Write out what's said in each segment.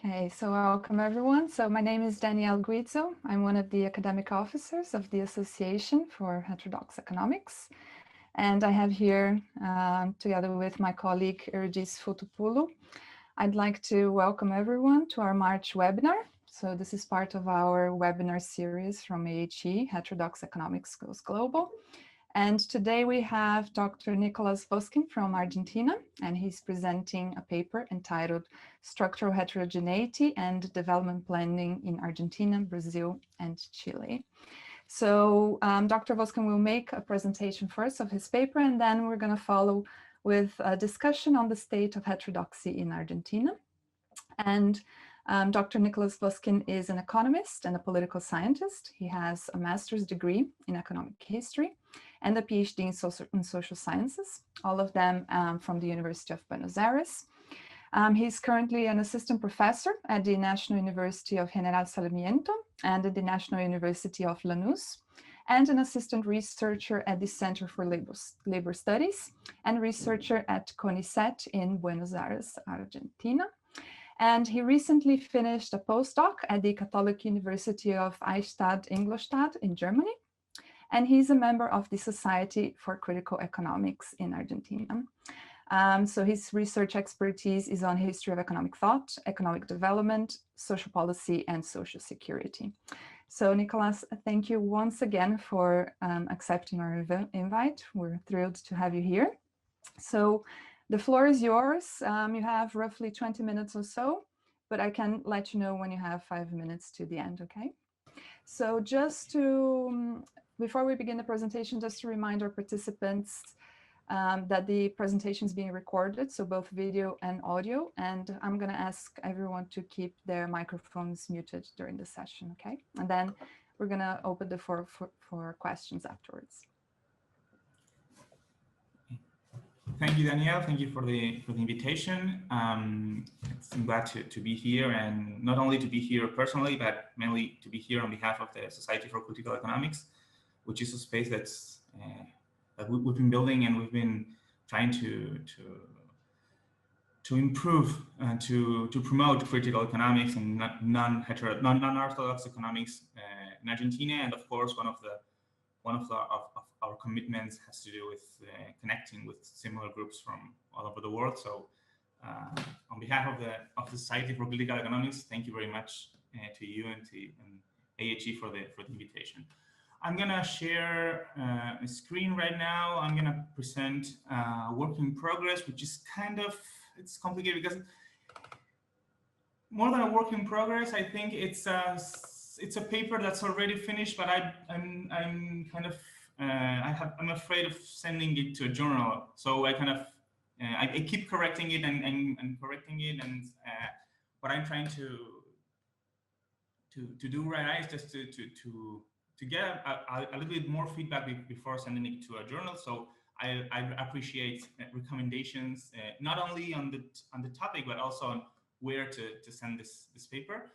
Okay, so welcome everyone. So my name is Danielle Guizzo. I'm one of the academic officers of the Association for Heterodox Economics. And I have here, together with my colleague Ergis Fotopoulou, I'd like to welcome everyone to our March webinar. So this is part of our webinar series from AHE, Heterodox Economics Goes Global. And today we have Dr. Nicolas Dvoskin from Argentina, and he's presenting a paper entitled Structural Heterogeneity and Development Planning in Argentina, Brazil, and Chile. So Dr. Dvoskin will make a presentation first of his paper, and then we're going to follow with a discussion on the state of heterodoxy in Argentina. And Dr. Nicolas Dvoskin is an economist and a political scientist. He has a master's degree in economic history and a PhD in social sciences, all of them from the University of Buenos Aires. He's currently an assistant professor at the National University of General Sarmiento and at the National University of Lanús, and an assistant researcher at the Center for Labor Studies and researcher at CONICET in Buenos Aires, Argentina. And he recently finished a postdoc at the Catholic University of Eichstätt-Ingolstadt in Germany. And he's a member of the Society for Critical Economics in Argentina. So his research expertise is on history of economic thought, economic development, social policy, and social security. So Nicolas, thank you once again for accepting our invite. We're thrilled to have you here. So the floor is yours. You have roughly 20 minutes or so, but I can let you know when you have 5 minutes to the end, okay? So just to, before we begin the presentation, just to remind our participants that the presentation is being recorded, so both video and audio, and I'm going to ask everyone to keep their microphones muted during the session, okay? And then we're going to open the floor for questions afterwards. Thank you, Danielle. Thank you for the invitation. I'm glad to be here, and not only to be here personally, but mainly to be here on behalf of the Society for Critical Economics, which is a space that's that we've been building, and we've been trying to improve and to promote critical economics and non-orthodox economics in Argentina. And of course, one of our commitments has to do with connecting with similar groups from all over the world. So on behalf of the Society for Political Economics, thank you very much to you and to AHE for the invitation. I'm gonna share a screen right now. I'm gonna present work in progress, which is it's complicated because more than a work in progress, I think it's a paper that's already finished, but I'm afraid of sending it to a journal, so I I keep correcting it and correcting it, and what I'm trying to do right now is just to get a little bit more feedback before sending it to a journal. So I appreciate recommendations, not only on the topic, but also on where to send this paper.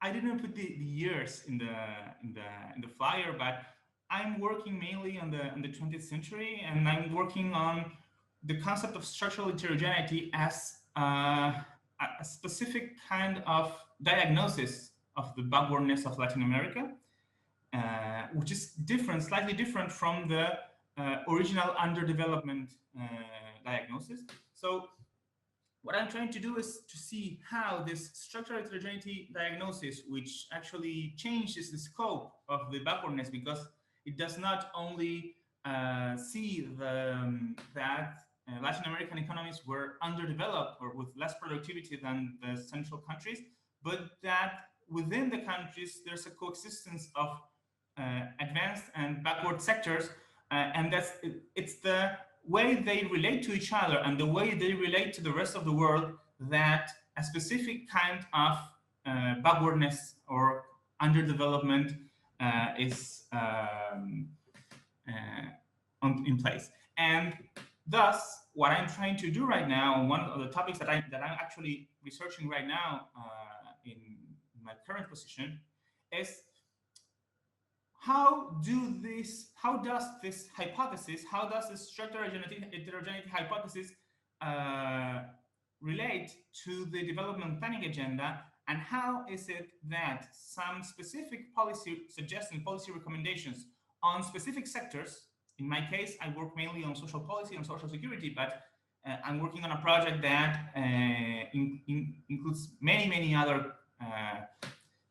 I didn't put the years in the flyer, but I'm working mainly on the 20th century, and I'm working on the concept of structural heterogeneity as a specific kind of diagnosis of the backwardness of Latin America, which is slightly different from the original underdevelopment diagnosis. So what I'm trying to do is to see how this structural heterogeneity diagnosis, which actually changes the scope of the backwardness, because it does not only see that Latin American economies were underdeveloped or with less productivity than the central countries, but that within the countries there's a coexistence of advanced and backward sectors, and it's the way they relate to each other and the way they relate to the rest of the world that a specific kind of backwardness or underdevelopment is in place. And thus, what I'm trying to do right now, one of the topics that I'm actually researching right now in my current position, is how does this structural heterogeneity hypothesis relate to the development planning agenda, and how is it that some specific policy suggestions, policy recommendations on specific sectors. In my case, I work mainly on social policy and social security, but I'm working on a project that includes many other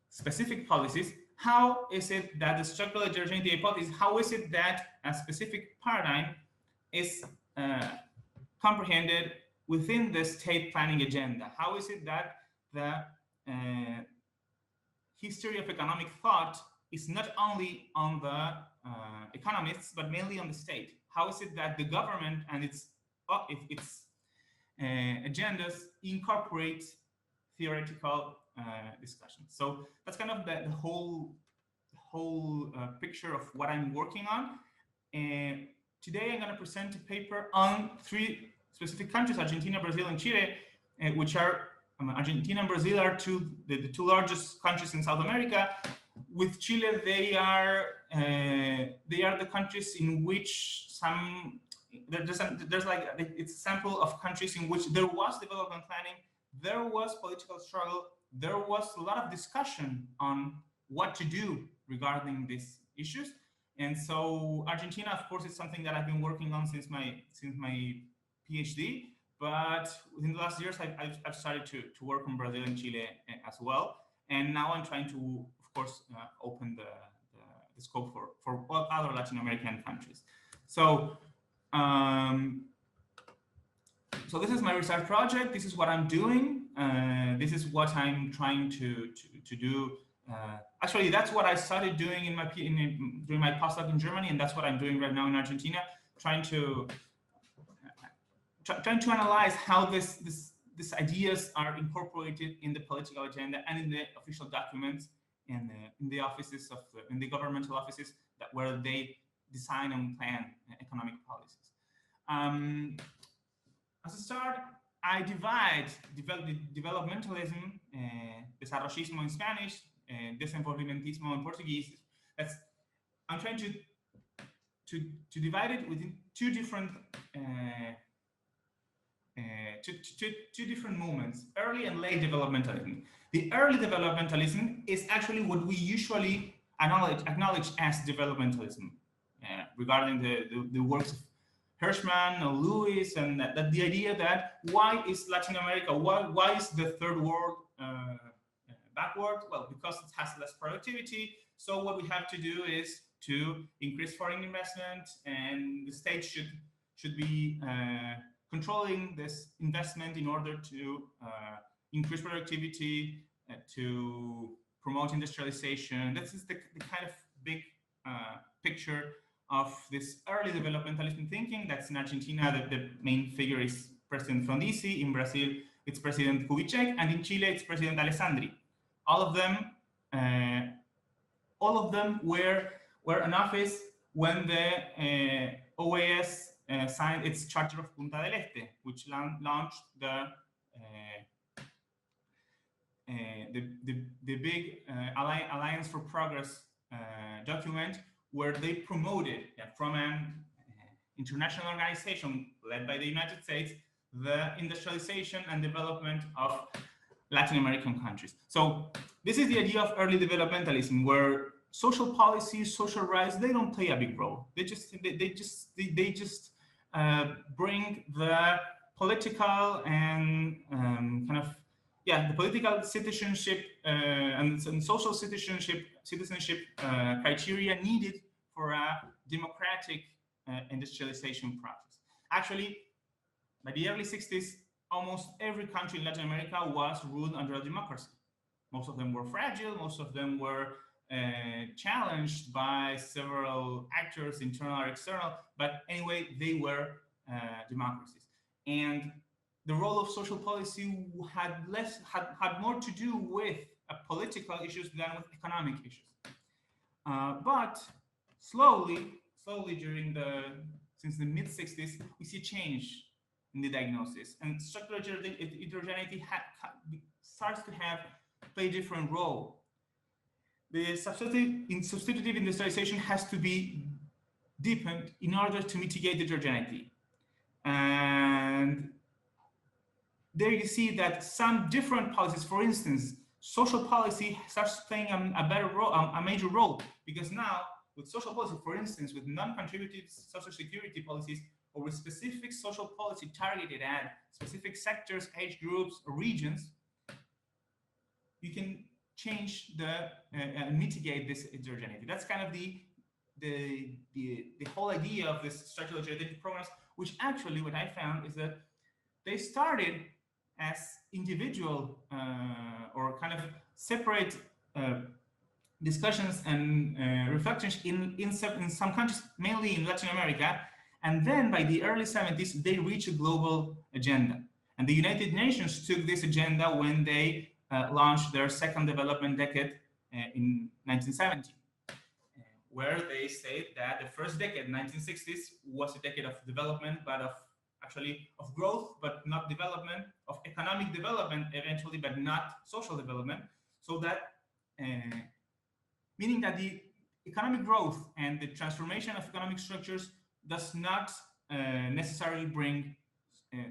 specific policies. How is it that the structural heterogeneity hypothesis, how is it that a specific paradigm is comprehended within the state planning agenda? How is it that the history of economic thought is not only on the economists, but mainly on the state? How is it that the government and its agendas incorporate theoretical discussions? So that's kind of the whole picture of what I'm working on. And today I'm going to present a paper on 3 specific countries: Argentina, Brazil, and Chile, which are Argentina and Brazil are the 2 largest countries in South America. With Chile, they are the countries in which there's like it's a sample of countries in which there was development planning, there was political struggle, there was a lot of discussion on what to do regarding these issues. And so Argentina, of course, is something that I've been working on since my PhD. But within the last years, I've started to work on Brazil and Chile as well. And now I'm trying to, of course, open the scope for all other Latin American countries. So, so this is my research project. This is what I'm doing. This is what I'm trying to do. Actually, that's what I started doing during my postdoc in Germany, and that's what I'm doing right now in Argentina, trying to analyze how these ideas are incorporated in the political agenda and in the official documents and in the offices in the governmental offices where they design and plan economic policies. As a start, I divide developmentalism, desarrollismo in Spanish, desenvolvimentismo in Portuguese. I'm trying to divide it within 2 different two different movements: early and late developmentalism. The early developmentalism is actually what we usually acknowledge as developmentalism, regarding the works of Hirschman or Lewis, and that the idea that why is Latin America, why is the third world backward? Well, because it has less productivity. So what we have to do is to increase foreign investment, and the state should be controlling this investment in order to increase productivity, to promote industrialization. This is the kind of big picture of this early developmentalism thinking. That's in Argentina, the main figure is President Frondizi. In Brazil, it's President Kubitschek, and in Chile, it's President Alessandri. All of them were in office when the OAS signed its Charter of Punta del Este, which launched the big Alliance for Progress document, where they promoted from an international organization led by the United States the industrialization and development of Latin American countries. So this is the idea of early developmentalism, where social policy, social rights, they don't play a big role. They just bring the political and the political citizenship and social citizenship criteria needed for a democratic industrialization process. Actually, by the early 60s, almost every country in Latin America was ruled under a democracy. Most of them were fragile, most of them were challenged by several actors, internal or external, but anyway, they were democracies. And the role of social policy had more to do with political issues than with economic issues. But slowly since the mid 60s, we see a change in the diagnosis, and structural heterogeneity starts to play a different role. The substitutive industrialization has to be deepened in order to mitigate heterogeneity. And there you see that some different policies, for instance, social policy starts playing a better role, a major role, because now with social policy, for instance, with non-contributive social security policies, or with specific social policy targeted at specific sectors, age groups, or regions, you can change and mitigate this heterogeneity. That's kind of the whole idea of this structural heterogeneity programs, which actually what I found is that they started as individual or kind of separate discussions and reflections in some countries, mainly in Latin America. And then by the early 70s, they reached a global agenda. And the United Nations took this agenda when they launched their second development decade in 1970, where they said that the first decade, 1960s, was a decade of development, but of growth, but not development, of economic development eventually, but not social development. So that, meaning that the economic growth and the transformation of economic structures does not necessarily bring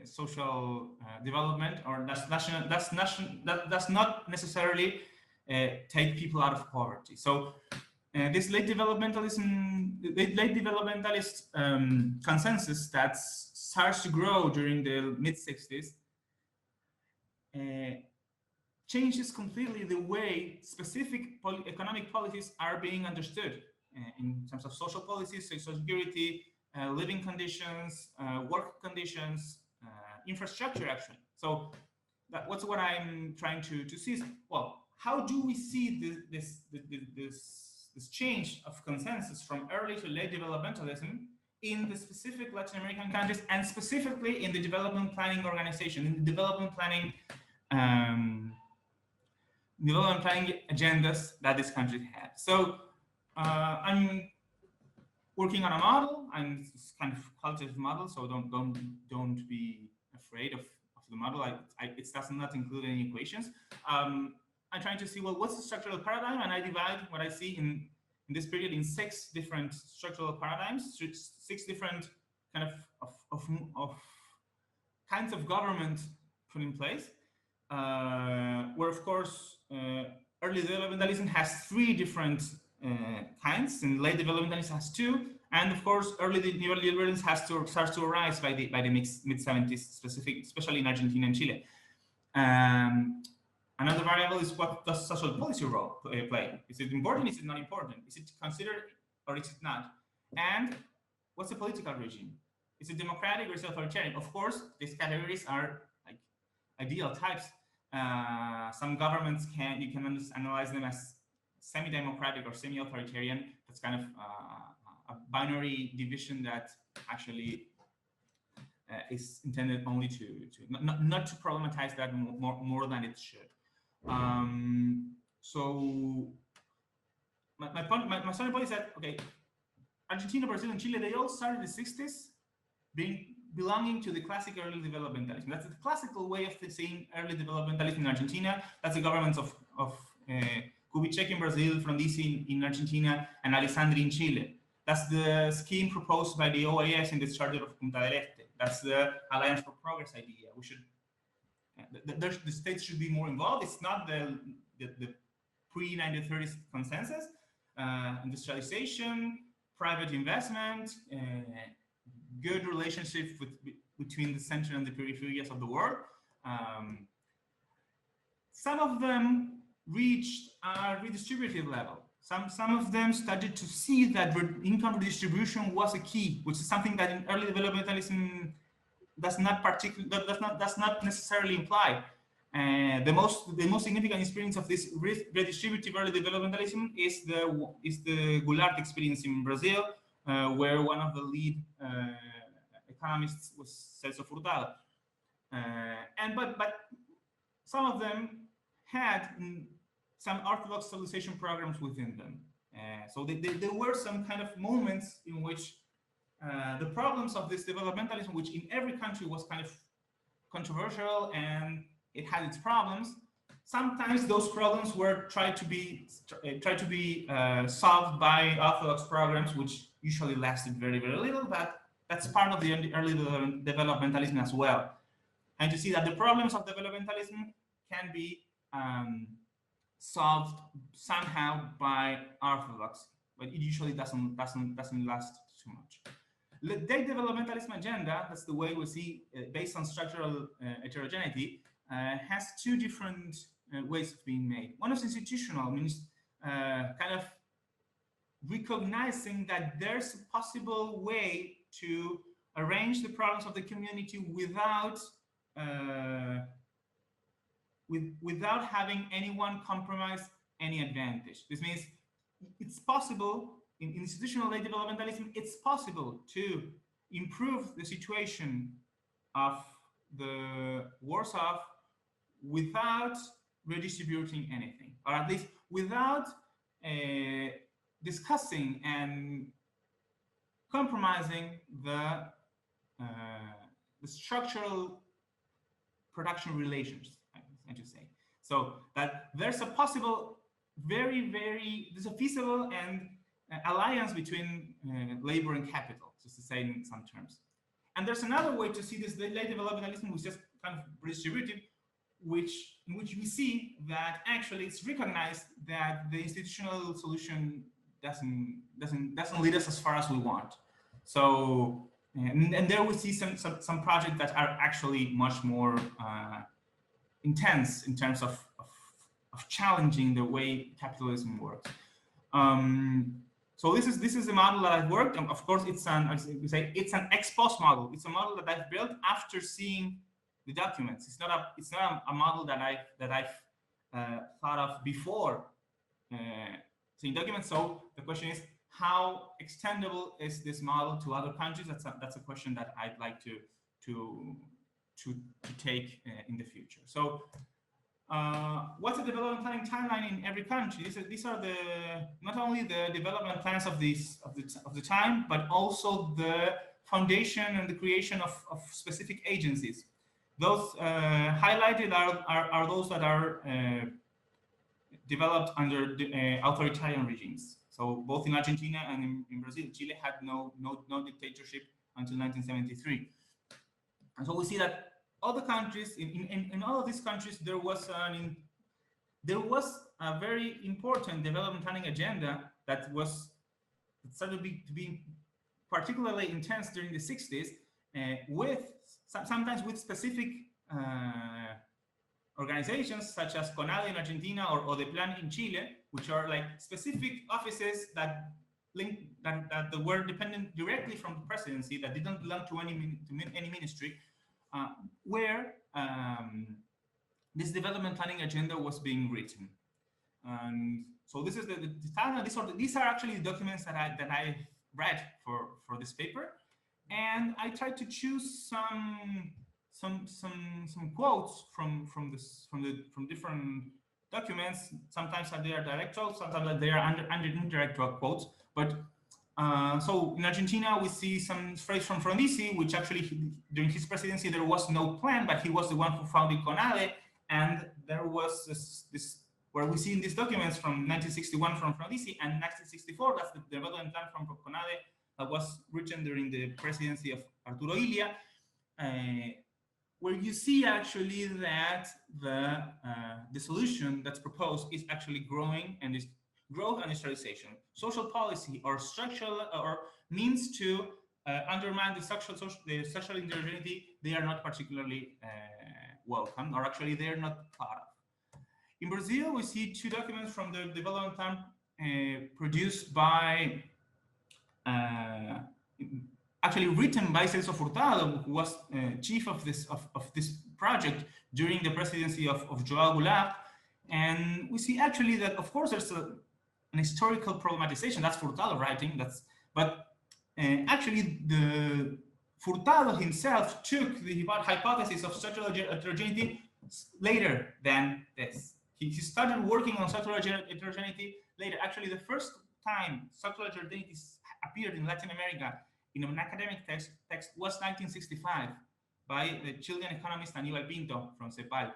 social development, or does not necessarily take people out of poverty. So this late developmentalist consensus that starts to grow during the mid-60s changes completely the way specific economic policies are being understood in terms of social policies, social security, living conditions, work conditions, infrastructure, actually. So what's what I'm trying to see is, well, how do we see this change of consensus from early to late developmentalism in the specific Latin American countries, and specifically in the development planning organization, in the development planning agendas that this country had. So I'm working on a model, and it's kind of qualitative model, so don't be afraid of the model. It does not include any equations. I'm trying to see, well, what's the structural paradigm, and I divide what I see in this period in 6 different structural paradigms, 6 different kind of kinds of government put in place, where of course early developmentalism has 3 different kinds, and late developmentalism has 2, and of course early neoliberalism starts to arise by the mid-70s, especially in Argentina and Chile. Another variable is, what does social policy role play? Is it important? Is it not important? Is it considered or is it not? And what's the political regime? Is it democratic or is it authoritarian? Of course, these categories are like ideal types. Some governments you can analyze them as semi-democratic or semi-authoritarian. That's kind of a binary division that actually is intended only to not to problematize that more than it should. So my starting point is that, okay, Argentina, Brazil, and Chile, they all started in the 60s belonging to the classic early developmentalism. That's the classical way of seeing early developmentalism in Argentina. That's the governments of Kubitschek in Brazil, Frondizi in Argentina, and Alessandri in Chile. That's the scheme proposed by the OAS in the Charter of Punta del Este. That's the Alliance for Progress idea. We should, the states should be more involved. It's not the pre-1930s consensus. Industrialization, private investment, good relationship between the center and the peripheries of the world. Some of them reached a redistributive level. Some of them started to see that income redistribution was a key, which is something that in early developmentalism does not necessarily imply. The most significant experience of this redistributive early developmentalism is the Gullart experience in Brazil, where one of the lead economists was Celso Furtado. But some of them had some orthodox stabilization programs within them. So there were some kind of moments in which the problems of this developmentalism, which in every country was kind of controversial and it had its problems, sometimes those problems were tried to be solved by orthodox programs, which usually lasted very, very little, but that's part of the early developmentalism as well. and to see that the problems of developmentalism can be solved somehow by orthodoxy, but it usually doesn't last too much. The developmentalism agenda, that's the way we see, based on structural heterogeneity, has two different ways of being made. One is institutional, means kind of recognizing that there's a possible way to arrange the problems of the community without without having anyone compromise any advantage. This means it's possible in institutional developmentalism, it's possible to improve the situation of the worse off without redistributing anything, or at least without discussing and compromising the structural production relations, I should say. So that there's a possible, there's a feasible and alliance between labor and capital, just to say in some terms. And there's another way to see this late developmentalism, which is just kind of redistributive, in which we see that actually it's recognized that the institutional solution doesn't lead us as far as we want. So and there we see some projects that are actually much more intense in terms of challenging the way capitalism works. So this is the model that I've worked, and of course it's an ex post model. It's a model that I've built after seeing the documents. It's not a model that I've thought of before seeing documents. So the question is, how extendable is this model to other countries? That's a question that I'd like to take in the future. So what's the development planning timeline in every country? These are not only the development plans of the time, but also the foundation and the creation of specific agencies. Those highlighted are those that are developed under authoritarian regimes. So both in Argentina and in Brazil, Chile had no dictatorship until 1973. And so we see that all the countries, in all of these countries, there was a very important development planning agenda that started to be particularly intense during the 60s, sometimes with specific organizations such as CONADE in Argentina or the Plan in Chile, which are like specific offices that were dependent directly from the presidency, that didn't belong to any ministry, where this development planning agenda was being written. And so this is the timeline. These are actually the documents that I read for this paper, and I tried to choose some quotes from different documents. Sometimes they are direct quotes, sometimes they are under indirect quotes. But so in Argentina, we see some phrase from Frondizi, which actually during his presidency there was no plan, but he was the one who founded CONADE, and there was this where we see in these documents from 1961 from Frondizi and 1964, that's the development plan from CONADE that was written during the presidency of Arturo Illia, where you see actually that the solution that's proposed is actually growing, and is growth and industrialization. Social policy or structural or means to undermine the social heterogeneity, they are not particularly welcome, or actually they're not thought of. In Brazil, we see two documents from the development plan produced by actually written by Celso Furtado, who was chief of this project during the presidency of João Goulart. And we see actually that, of course, there's an historical problematization. That's Furtado writing. But actually, the Furtado himself took the hypothesis of structural heterogeneity later than this. He started working on structural heterogeneity later. Actually, the first time structural heterogeneity appeared in Latin America in an academic text was 1965 by the Chilean economist Aníbal Pinto from CEPAL.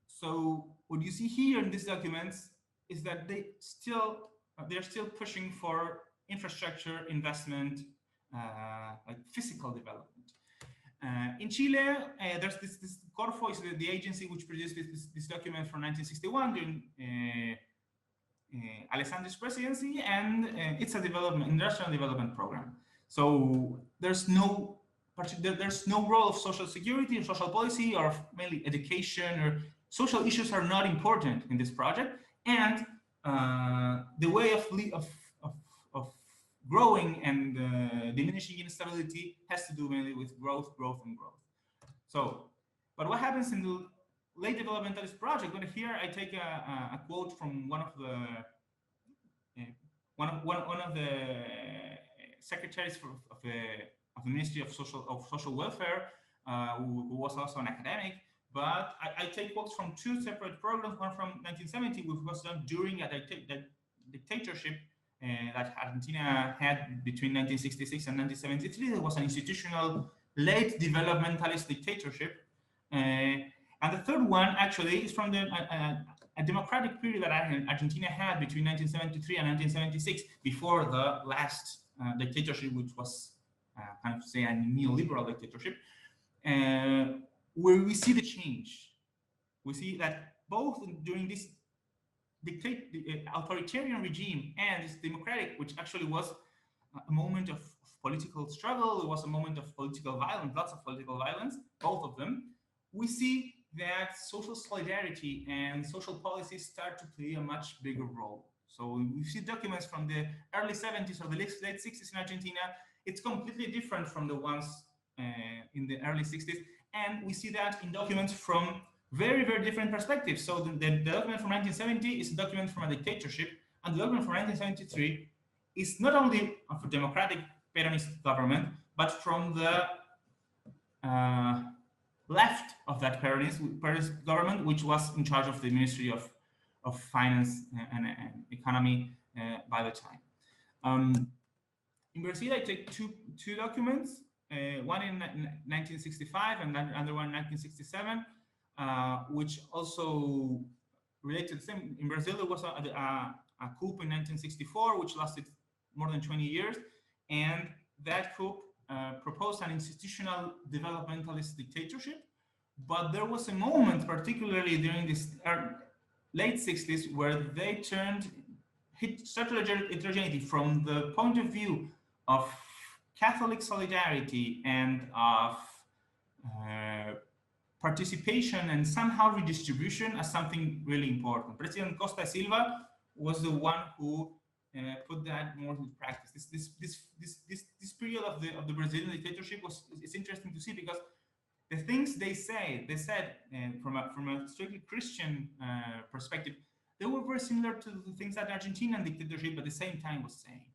So what you see here in these documents is that they're still pushing for infrastructure investment, like physical development. In Chile, there's this Corfo is the agency which produced this document from 1961 during Alessandro's presidency, and it's a industrial development program. So there's no role of social security or social policy or mainly education, or social issues are not important in this project. And the way of growing and diminishing instability has to do mainly with growth. So, but what happens in the late developmentalist project? But here I take a quote from one of the secretaries of the Ministry of Social Welfare, who was also an academic. But I take quotes from two separate programs, one from 1970, which was done during a dictatorship that Argentina had between 1966 and 1973. It was an institutional late developmentalist dictatorship. And the third one actually is from a democratic period that Argentina had between 1973 and 1976, before the last dictatorship, which was kind of say a neoliberal dictatorship, where we see the change. We see that both during this authoritarian regime and this democratic, which actually was a moment of political struggle, it was a moment of political violence, lots of political violence, both of them, we see that social solidarity and social policies start to play a much bigger role. So we see documents from the early 70s or the late 60s in Argentina. It's completely different from the ones in the early 60s. And we see that in documents from very, very different perspectives. So the document from 1970 is a document from a dictatorship, and the document from 1973 is not only of a democratic Peronist government, but from the left of that Peronist government, which was in charge of the Ministry of Finance and Economy by the time. In Brazil, I take two documents, one in 1965 and another one in 1967, which also related to the same. In Brazil, there was a coup in 1964, which lasted more than 20 years, and that coup proposed an institutional developmentalist dictatorship. But there was a moment, particularly during this late 60s, where they turned structural heterogeneity from the point of view of Catholic solidarity and of participation and somehow redistribution as something really important. President Costa Silva was the one who put that more into practice. This period of the Brazilian dictatorship it's interesting to see, because the things they said from a strictly Christian perspective, they were very similar to the things that Argentinian dictatorship at the same time was saying.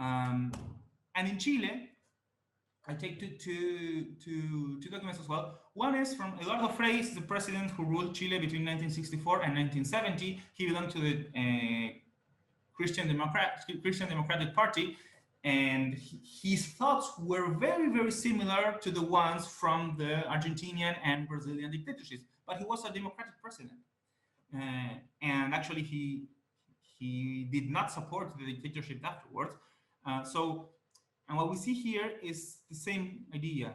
And in Chile, I take two documents as well. One is from Eduardo Frei, the president who ruled Chile between 1964 and 1970. He belonged to the Christian Democratic Party, and his thoughts were very, very similar to the ones from the Argentinian and Brazilian dictatorships. But he was a democratic president, and actually he did not support the dictatorship afterwards. And what we see here is the same idea.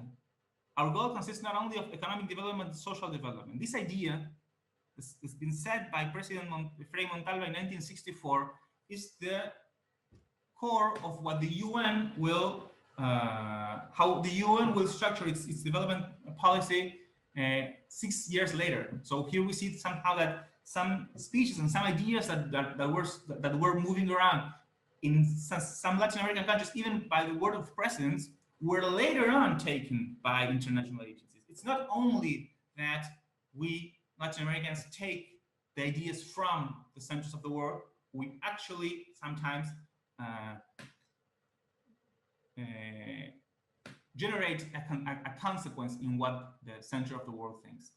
Our goal consists not only of economic development and social development. This idea has been said by President Frei Montalva in 1964, is the core of what the UN will, how the UN will structure its development policy 6 years later. So here we see somehow that some speeches and some ideas that were moving around in some Latin American countries, even by the word of presidents, were later on taken by international agencies. It's not only that we Latin Americans take the ideas from the centers of the world, we actually sometimes generate a consequence in what the center of the world thinks.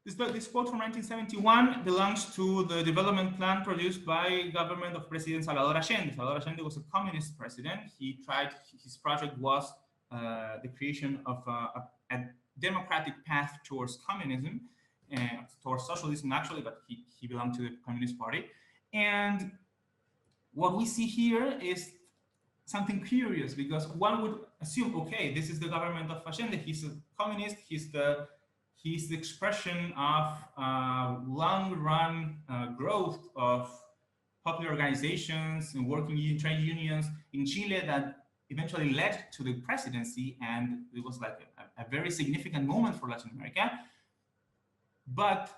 This quote from 1971 belongs to the development plan produced by government of President Salvador Allende. Salvador Allende was a communist president. His project was the creation of a democratic path towards communism, towards socialism actually, but he belonged to the Communist Party. And what we see here is something curious, because one would assume, okay, this is the government of Allende. He's a communist. He's the expression of long-run growth of popular organizations and working trade unions in Chile that eventually led to the presidency, and it was like a very significant moment for Latin America. But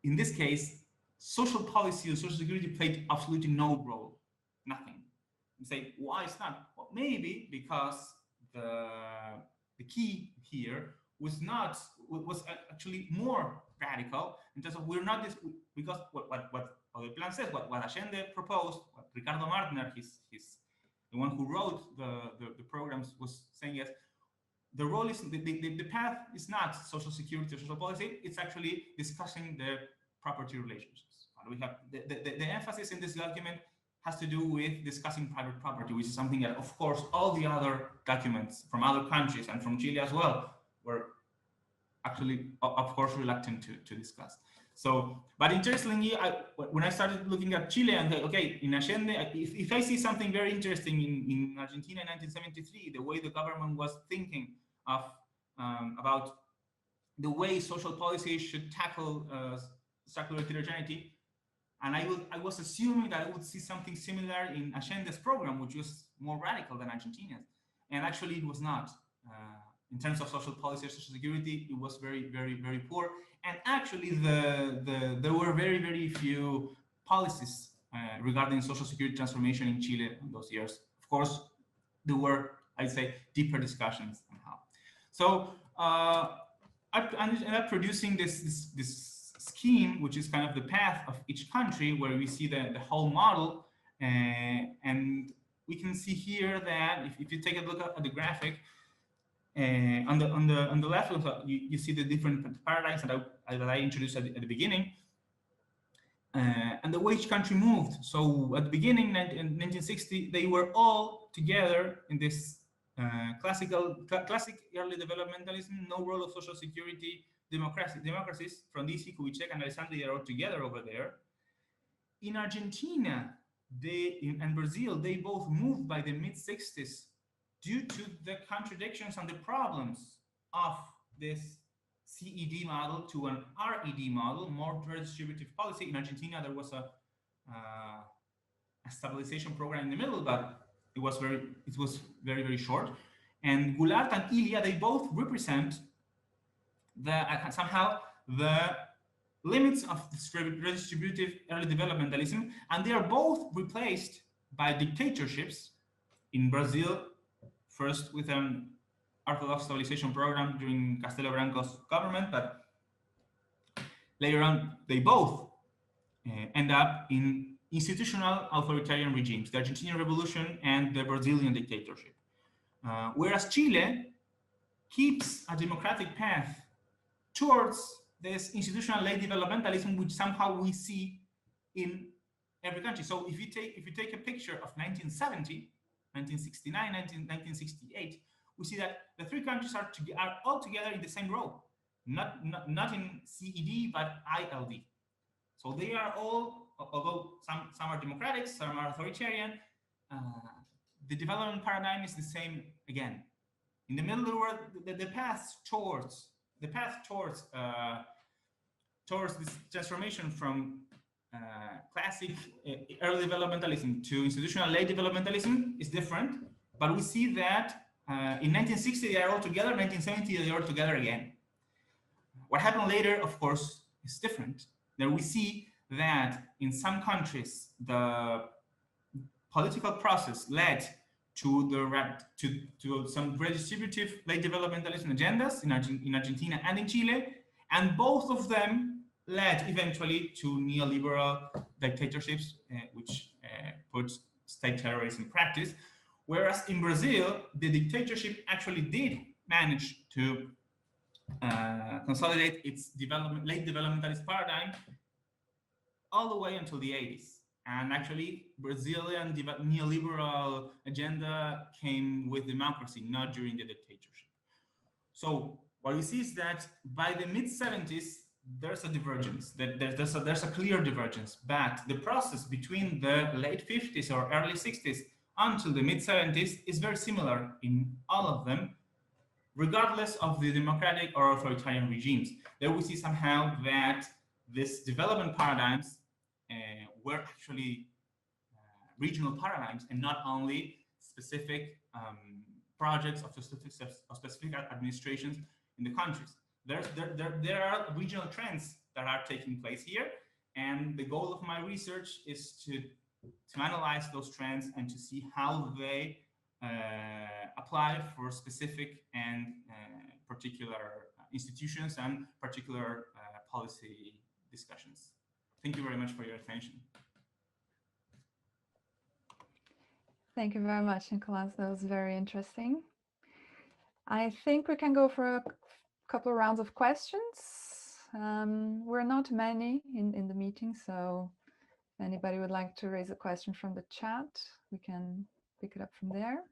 in this case, social policy and social security played absolutely no role, nothing. You say, why is not? Well, maybe because the key here was actually more radical in terms of we're not this, because what the plan says, what Allende proposed, what Ricardo Martner, the one who wrote the programs, was saying is the role is the path is not social security or social policy. It's actually discussing the property relationships. We have the emphasis in this document has to do with discussing private property, which is something that, of course, all the other documents from other countries and from Chile as well were actually, of course, reluctant to discuss. So, but interestingly, when I started looking at Chile and okay, in Allende, if I see something very interesting in Argentina in 1973, the way the government was thinking of about the way social policy should tackle circular heterogeneity, and I was assuming that I would see something similar in Allende's program, which was more radical than Argentina's, and actually it was not. In terms of social policy or social security, it was very, very, very poor. And actually, there were very, very few policies regarding social security transformation in Chile in those years. Of course, there were, I'd say, deeper discussions on how. So I ended up producing this scheme, which is kind of the path of each country, where we see the whole model. And we can see here that if you take a look at the graphic, on the left, you see the different paradigms that I introduced at the beginning, and the way each country moved. So at the beginning, in 1960, they were all together in this classic early developmentalism, no role of social security, democracies. Frondizi, Kubitschek, and Alessandri are all together over there. In Argentina, and Brazil, they both moved by the mid-60s due to the contradictions and the problems of this CED model to an RED model, more redistributive policy. In Argentina, there was a stabilization program in the middle, but it was very, very short. And Gullart and Ilia, they both represent somehow the limits of redistributive early developmentalism, and they are both replaced by dictatorships. In Brazil, first with an Orthodox stabilization program during Castelo Branco's government, but later on they both end up in institutional authoritarian regimes, the Argentinian Revolution and the Brazilian dictatorship. Whereas Chile keeps a democratic path towards this institutional late developmentalism, which somehow we see in every country. So if you take a picture of 1970, 1969, 1968, we see that the three countries are all together in the same row, not in CED, but ILD. So they are all, although some are democratic, some are authoritarian, the development paradigm is the same again. In the middle, there were the path towards this transformation from classic early developmentalism to institutional late developmentalism is different, but we see that in 1960 they are all together, 1970 they are together again. What happened later, of course, is different. There we see that in some countries the political process led to some redistributive late developmentalism agendas in Argentina and in Chile, and both of them led eventually to neoliberal dictatorships, which put state terrorism in practice. Whereas in Brazil, the dictatorship actually did manage to consolidate its late developmentalist paradigm all the way until the 80s. And actually, Brazilian neoliberal agenda came with democracy, not during the dictatorship. So what we see is that by the mid-70s, there's a divergence. There's a clear divergence. But the process between the late 50s or early 60s until the mid-70s is very similar in all of them, regardless of the democratic or authoritarian regimes. There we see somehow that these development paradigms were actually regional paradigms and not only specific projects of specific administrations in the countries. There are regional trends that are taking place here, and the goal of my research is to analyze those trends and to see how they apply for specific and particular institutions and particular policy discussions. Thank you very much for your attention. Thank you very much, Nicolas. That was very interesting. I think we can go for a couple of rounds of questions. We're not many in the meeting, so if anybody would like to raise a question from the chat, we can pick it up from there.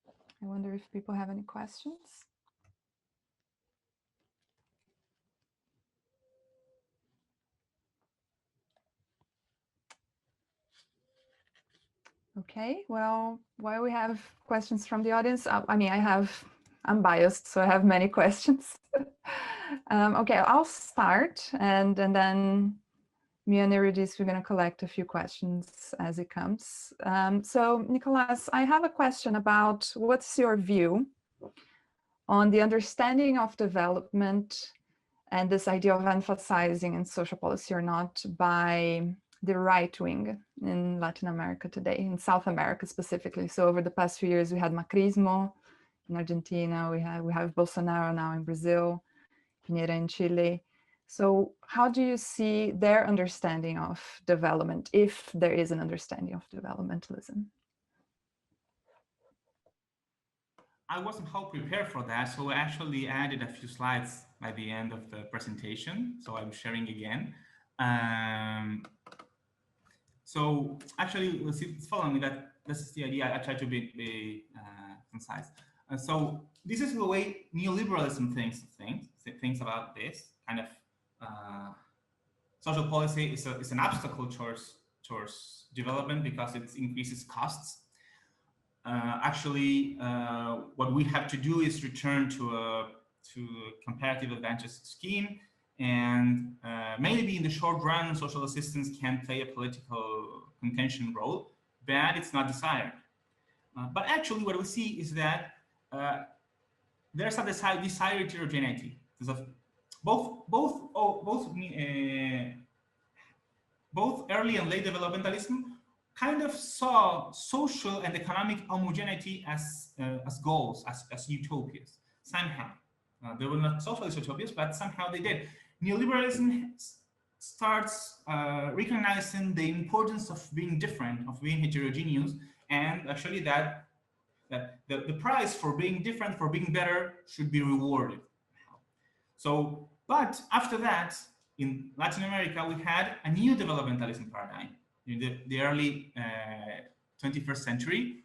I wonder if people have any questions. Okay, well, while we have questions from the audience, I'm biased, so I have many questions. Okay, I'll start, and then me and Eurydice, we're going to collect a few questions as it comes. So, Nicolas, I have a question about what's your view on the understanding of development and this idea of emphasizing in social policy or not by the right wing in Latin America today, in South America specifically. So over the past few years, we had Macrismo in Argentina, we have Bolsonaro now in Brazil, Piñera in Chile. So how do you see their understanding of development, if there is an understanding of developmentalism? I wasn't how prepared for that, so I actually added a few slides by the end of the presentation, so I'm sharing again. So actually, it's following me that this is the idea. I try to be concise. So this is the way neoliberalism thinks about this kind of social policy is an obstacle towards development because it increases costs. Actually, what we have to do is return to a comparative advantage scheme, and maybe in the short run, social assistance can play a political contention role, but it's not desired. But actually, what we see is that there's a desired heterogeneity. Both early and late developmentalism kind of saw social and economic homogeneity as goals, as utopias, somehow. They were not socialist utopias, but somehow they did. Neoliberalism starts recognizing the importance of being different, of being heterogeneous, and actually that the price for being different, for being better, should be rewarded. So, but after that, in Latin America, we had a new developmentalism paradigm in the early 21st century.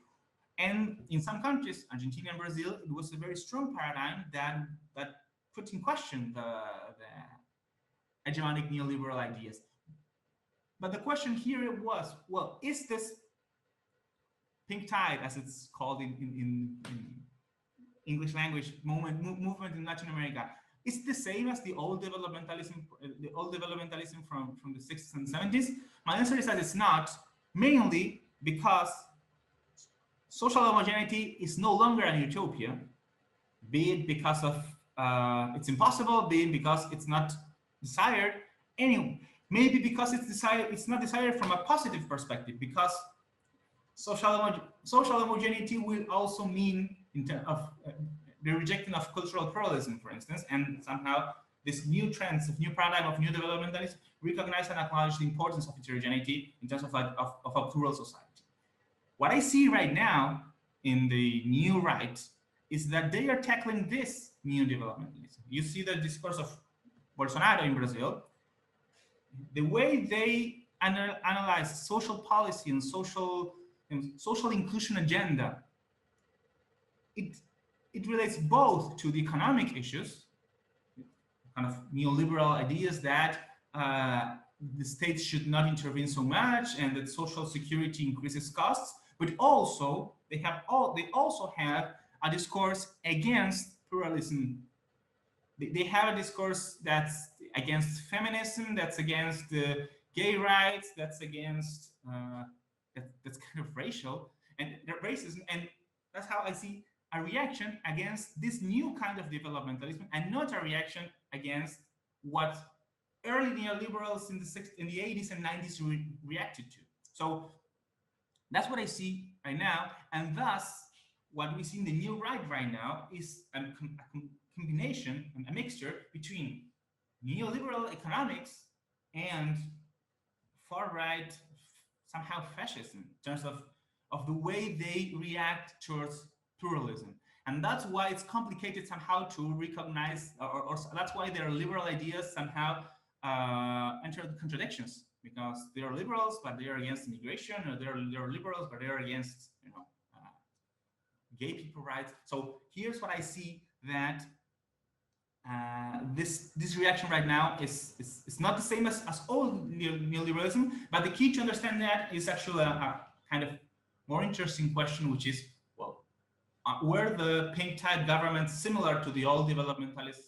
And in some countries, Argentina and Brazil, it was a very strong paradigm that put in question the hegemonic neoliberal ideas. But the question here was, well, is this pink tide, as it's called in English language, movement in Latin America, is the same as the old developmentalism from the 60s and 70s? My answer is that it's not, mainly because social homogeneity is no longer an utopia, be it because of it's impossible, be it because it's not desired. Anyway, maybe because it's not desired from a positive perspective, because social homogeneity will also mean in terms of the rejecting of cultural pluralism, for instance, and somehow this new trends, this new paradigm of new developmentalism recognize and acknowledge the importance of heterogeneity in terms of a plural society. What I see right now in the new right is that they are tackling this new developmentalism. You see the discourse of Bolsonaro in Brazil, the way they analyze social policy and social inclusion agenda. It relates both to the economic issues, kind of neoliberal ideas that the state should not intervene so much and that social security increases costs, but also they also have a discourse against pluralism. They have a discourse that's against feminism, that's against gay rights, that's against that's kind of racial and racism, and that's how I see a reaction against this new kind of developmentalism, and not a reaction against what early neoliberals in the 80s and 90s reacted to. So that's what I see right now, and thus what we see in the new right now is a combination, a mixture between neoliberal economics and far right, somehow fascism, in terms of the way they react towards pluralism. And that's why it's complicated somehow to recognize, or that's why their liberal ideas somehow enter the contradictions, because they are liberals but they are against immigration, or they're liberals but they are against gay people rights. So here's what I see, that this reaction right now is not the same as old neoliberalism, but the key to understand that is actually a kind of more interesting question, which is, well, were the pink tide governments similar to the old developmentalist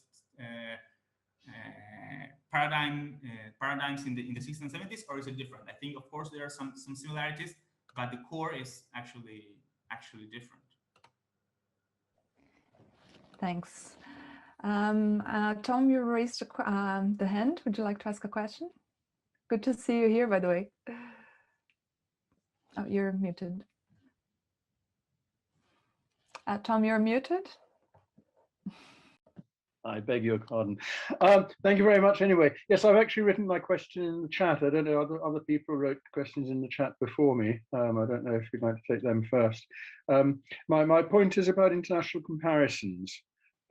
paradigms in the 60s and 70s, or is it different? I think, of course, there are some similarities, but the core is actually different. Thanks. Tom, you raised the hand. Would you like to ask a question? Good to see you here, by the way. Oh, you're muted. Tom, you're muted. I beg your pardon. Thank you very much anyway. Yes, I've actually written my question in the chat. I don't know, other people wrote questions in the chat before me. I don't know if you'd like to take them first. My point is about international comparisons.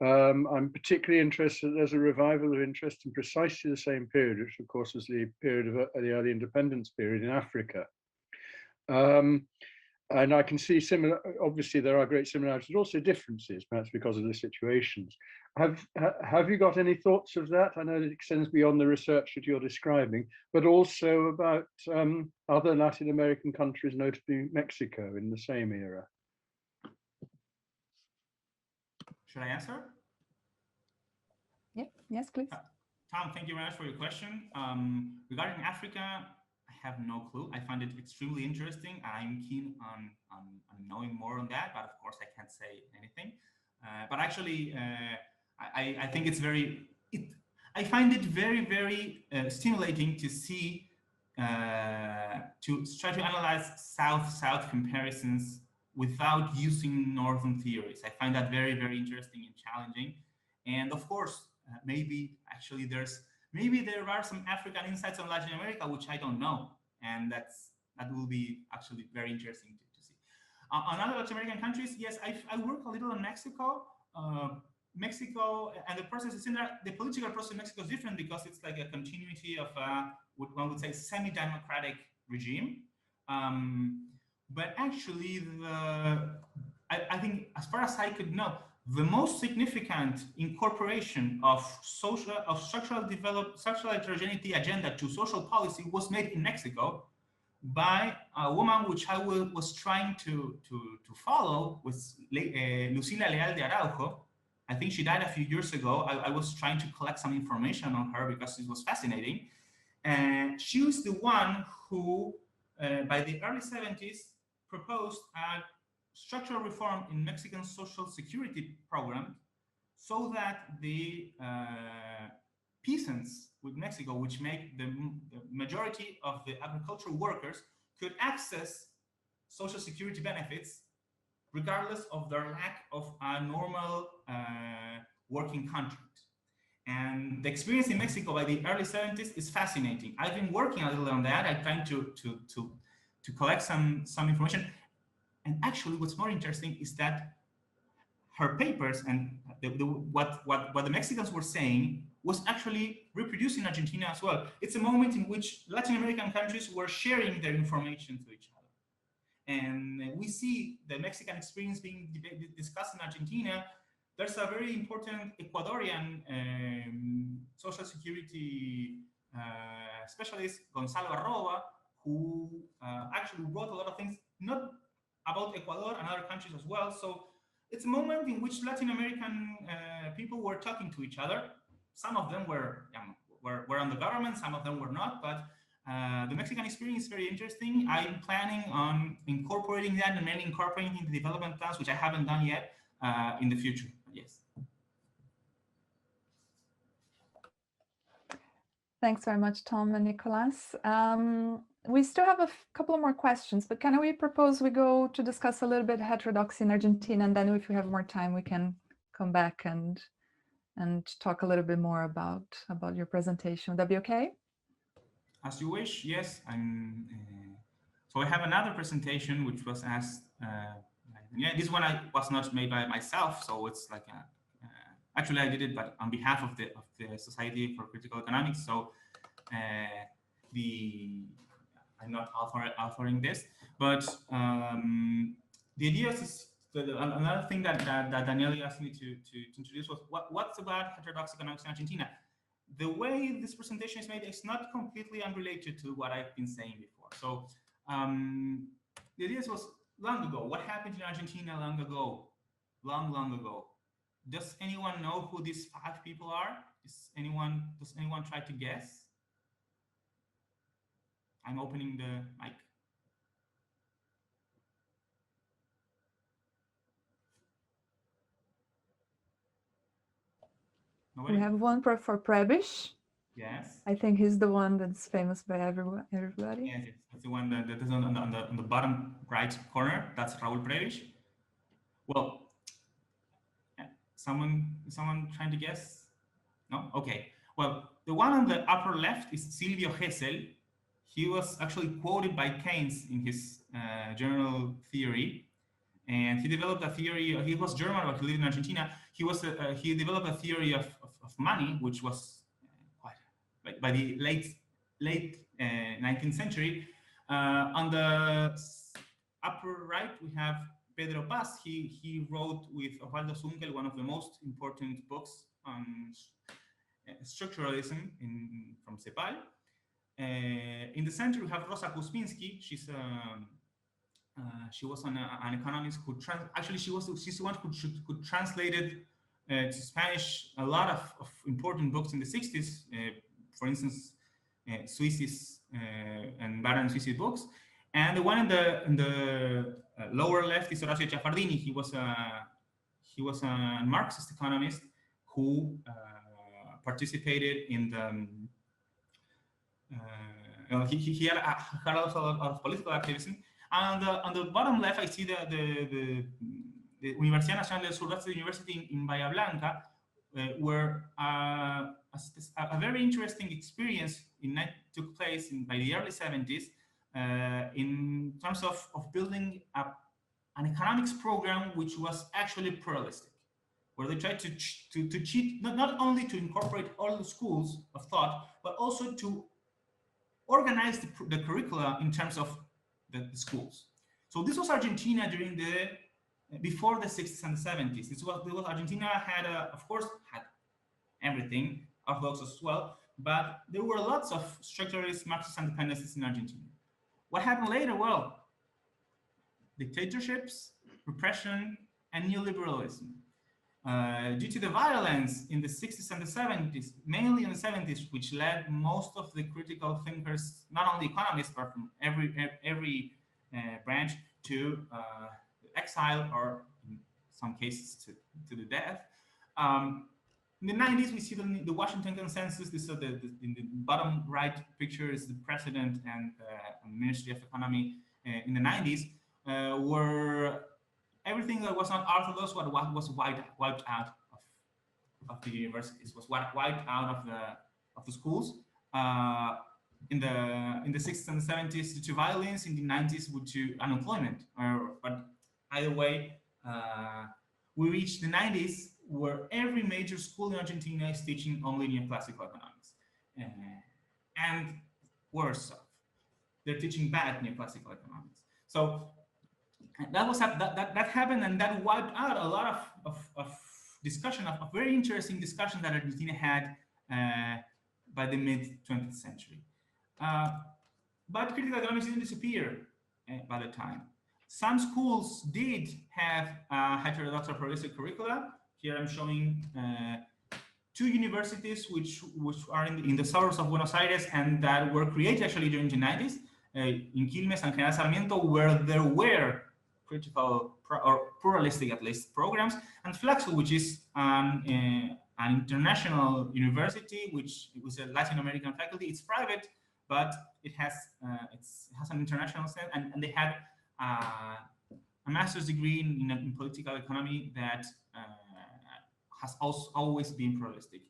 I'm particularly interested, there's a revival of interest in precisely the same period, which of course was the period of the early independence period in Africa. And I can see obviously there are great similarities, but also differences, perhaps because of the situations. Have you got any thoughts of that? I know that it extends beyond the research that you're describing, but also about other Latin American countries, notably Mexico, in the same era. Should I answer? Yeah. Yes, please. Tom, thank you very much for your question. Regarding Africa, I have no clue. I find it extremely interesting. I'm keen on knowing more on that, but of course I can't say anything. But actually, I think it's I find it very, very stimulating to see, to try to analyze South-South comparisons without using Northern theories. I find that very, very interesting and challenging. And of course, maybe there are some African insights on Latin America which I don't know, and that will be actually very interesting to see. On other Latin American countries, yes, I work a little on Mexico. Mexico, and the process is similar. The political process in Mexico is different because it's like a continuity of what one would say semi-democratic regime. But actually, I think, as far as I could know, the most significant incorporation of structural heterogeneity agenda to social policy was made in Mexico by a woman which I was trying to follow, was Lucila Leal de Araujo. I think she died a few years ago. I was trying to collect some information on her because it was fascinating. And she was the one who, by the early 70s, proposed a structural reform in Mexican social security program so that the peasants with Mexico, which make the majority of the agricultural workers, could access social security benefits regardless of their lack of a normal working contract. And the experience in Mexico by the early 70s is fascinating. I've been working a little on that. I'm trying to collect some information. And actually, what's more interesting is that her papers and what the Mexicans were saying was actually reproduced in Argentina as well. It's a moment in which Latin American countries were sharing their information to each other. And we see the Mexican experience being discussed in Argentina. There's a very important Ecuadorian social security specialist, Gonzalo Arroba, who actually wrote a lot of things, not about Ecuador and other countries as well. So it's a moment in which Latin American people were talking to each other. Some of them were on the government, some of them were not, but the Mexican experience is very interesting. I'm planning on incorporating that and mainly incorporating into development plans, which I haven't done yet, in the future. Yes. Thanks very much, Tom and Nicolas. We still have a couple more questions, but can we propose we go to discuss a little bit heterodoxy in Argentina, and then if we have more time, we can come back and talk a little bit more about your presentation. Would that be okay? As you wish, yes. So I have another presentation which was asked. Yeah, this one was not made by myself, so it's like actually I did it, but on behalf of the Society for Critical Economics. So I'm not authoring this, but the idea is another thing that Danielle asked me to introduce was what's about heterodox economics in Argentina. The way this presentation is made is not completely unrelated to what I've been saying before. So the idea was long ago. What happened in Argentina long ago? Long ago. Does anyone know who these 5 people are? Does anyone try to guess? I'm opening the mic. Nobody? We have one for Prebisch. Yes. I think he's the one that's famous by everybody. Yes, that's the one that is on the bottom right corner. That's Raúl Prebisch. Well, someone trying to guess? No? Okay. Well, the one on the upper left is Silvio Jessel. He was actually quoted by Keynes in his general theory. And he developed a theory. He was German, but he lived in Argentina. He developed a theory of money, which was quite by the late 19th century. On the upper right, we have Pedro Paz. He wrote with Osvaldo Zunkel one of the most important books on structuralism from CEPAL. In the center, we have Rosa Kuzminski. She was an economist who she's the one who translated to Spanish a lot of important books in the 60s. For instance, Suisse's and Baron Suisse's books. And the one in the lower left is Horacio Chaffardini. He was a Marxist economist who participated in the. He had a lot of political activism. And on the bottom left, I see the Universidad Nacional del Sur. That's the university in Bahía Blanca, where a very interesting experience took place by the early 70s in terms of building an economics program which was actually pluralistic, where they tried to cheat not only to incorporate all the schools of thought, but also to organize the curricula in terms of the schools. So this was Argentina before the 60s and the 70s. This was Argentina had of course had everything, Orthodox as well, but there were lots of structuralist Marxist independencies in Argentina. What happened later? Well, dictatorships, repression, and neoliberalism. Due to the violence in the 60s and the 70s, mainly in the 70s, which led most of the critical thinkers, not only economists, but from every branch to exile, or in some cases to the death. In the 90s, we see the Washington Consensus. This is in the bottom right picture is the president and Ministry of Economy in the 90s, where everything that was not orthodox was wiped out of the universities, was wiped out of the schools. In the 60s and the 70s due to violence, in the 90s due to unemployment. But either way, we reached the 90s where every major school in Argentina is teaching only neoclassical economics. And worse off, they're teaching bad neoclassical economics. So that happened, and that wiped out a lot of discussion, of very interesting discussion that Argentina had by the mid-20th century. But critical economics didn't disappear by the time. Some schools did have heterodox or progressive curricula. Here I'm showing two universities which are in the suburbs of Buenos Aires and that were created actually during the 90s, in Quilmes and General Sarmiento, where there were critical or pluralistic at least programs, and Flaxo, which is an international university, which was a Latin American faculty. It's private, but it has an international sense, and they had a master's degree in political economy that has also always been pluralistic.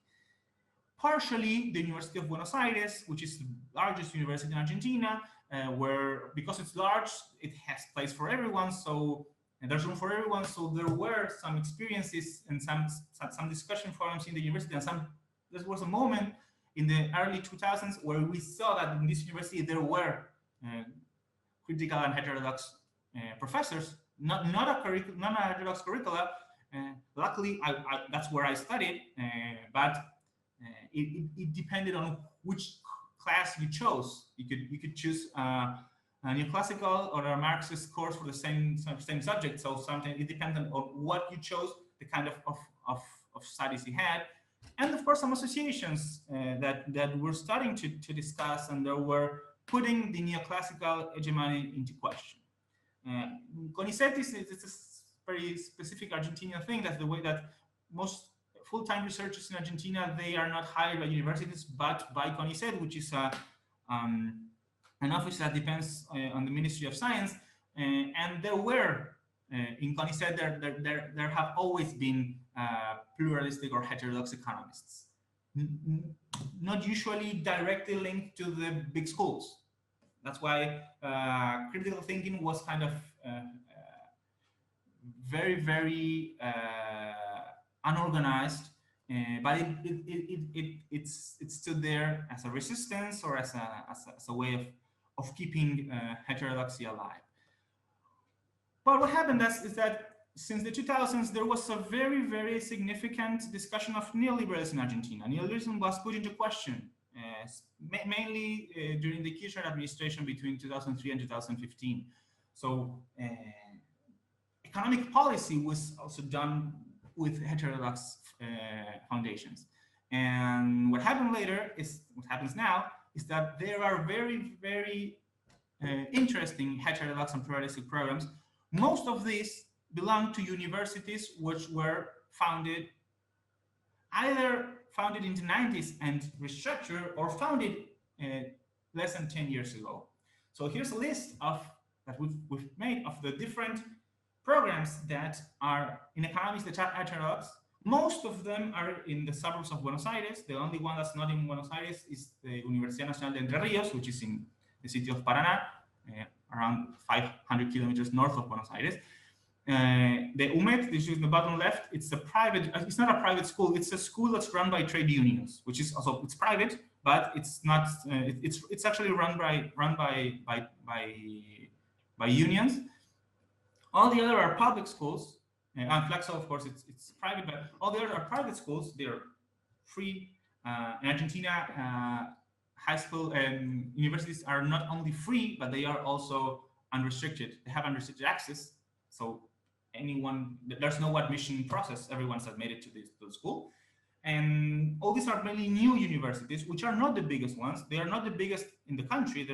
Partially, the University of Buenos Aires, which is the largest university in Argentina, where because it's large, it has place for everyone. So and there's room for everyone. So there were some experiences and some discussion forums in the university, and there was a moment in the early 2000s where we saw that in this university there were critical and heterodox professors, not a heterodox curricula. Luckily, that's where I studied, but it depended on which class you chose. You could choose a neoclassical or a Marxist course for the same subject. So sometimes it depended on what you chose, the kind of studies you had, and of course some associations that were starting to discuss, and they were putting the neoclassical hegemony into question. CONICET is a very specific Argentinian thing. That's the way that most full-time researchers in Argentina, they are not hired by universities, but by CONICET, which is an office that depends on the Ministry of Science. And there were, in CONICET, there have always been pluralistic or heterodox economists, not usually directly linked to the big schools. That's why critical thinking was kind of very unorganized, but it stood there as a resistance or as a way of keeping heterodoxy alive. But what happened is that since the 2000s, there was a very significant discussion of neoliberalism in Argentina. Neoliberalism was put into question, mainly during the Kirchner administration between 2003 and 2015. So economic policy was also done with heterodox foundations. And what happened later is what happens now is that there are very interesting heterodox and pluralistic programs. Most of these belong to universities which were either founded in the 90s and restructured, or founded less than 10 years ago. So here's a list that we've made of the different programs that are in economics that are heterodox. Most of them are in the suburbs of Buenos Aires. The only one that's not in Buenos Aires is the Universidad Nacional de Entre Ríos, which is in the city of Paraná, around 500 kilometers north of Buenos Aires. The UMED, this is in the bottom left, it's not a private school, it's a school that's run by trade unions, which is also, it's private, but it's not, it's actually run by unions. All the other are public schools, and Flaxo, of course, it's private, but all the other are private schools. They're free. In Argentina, high school and universities are not only free, but they are also unrestricted. They have unrestricted access. So there's no admission process. Everyone's admitted to the school. And all these are mainly new universities, which are not the biggest ones. They are not the biggest in the country.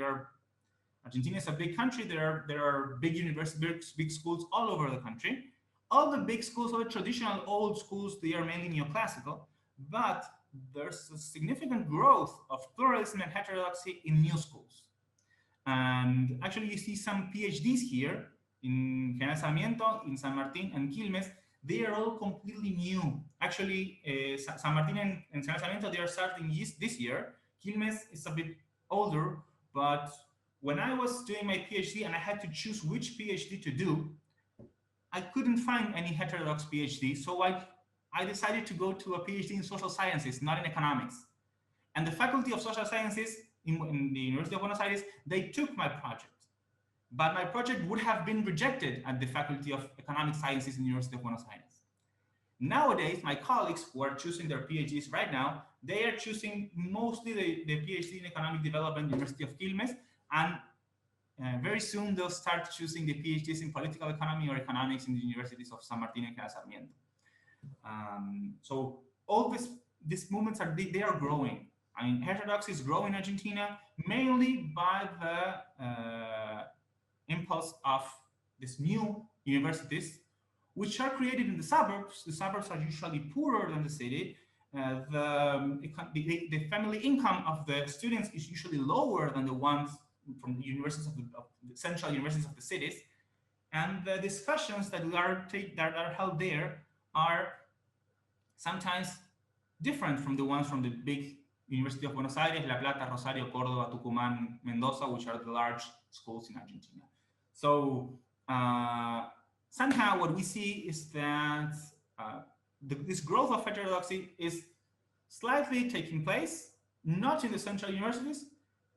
Argentina is a big country. There are big universities, big schools all over the country. All the big schools, all the traditional old schools, they are mainly neoclassical, but there's a significant growth of pluralism and heterodoxy in new schools. And actually you see some PhDs here in General Sarmiento, in San Martin and Quilmes. They are all completely new. Actually, San Martin and General Sarmiento, they are starting this year. Quilmes is a bit older, but when I was doing my PhD and I had to choose which PhD to do, I couldn't find any heterodox PhD. So I decided to go to a PhD in social sciences, not in economics. And the Faculty of Social Sciences in the University of Buenos Aires, they took my project. But my project would have been rejected at the Faculty of Economic Sciences in the University of Buenos Aires. Nowadays, my colleagues who are choosing their PhDs right now, they are choosing mostly the PhD in Economic Development, University of Quilmes, and very soon they'll start choosing the PhDs in political economy or economics in the universities of San Martín and General Sarmiento. So all these movements they are growing. I mean, heterodoxy is growing in Argentina mainly by the impulse of these new universities, which are created in the suburbs. The suburbs are usually poorer than the city. The family income of the students is usually lower than the ones from the universities of the central universities of the cities. And the discussions that are held there are sometimes different from the ones from the big University of Buenos Aires, La Plata, Rosario, Córdoba, Tucumán, Mendoza, which are the large schools in Argentina. So somehow what we see is that this growth of heterodoxy is slightly taking place, not in the central universities,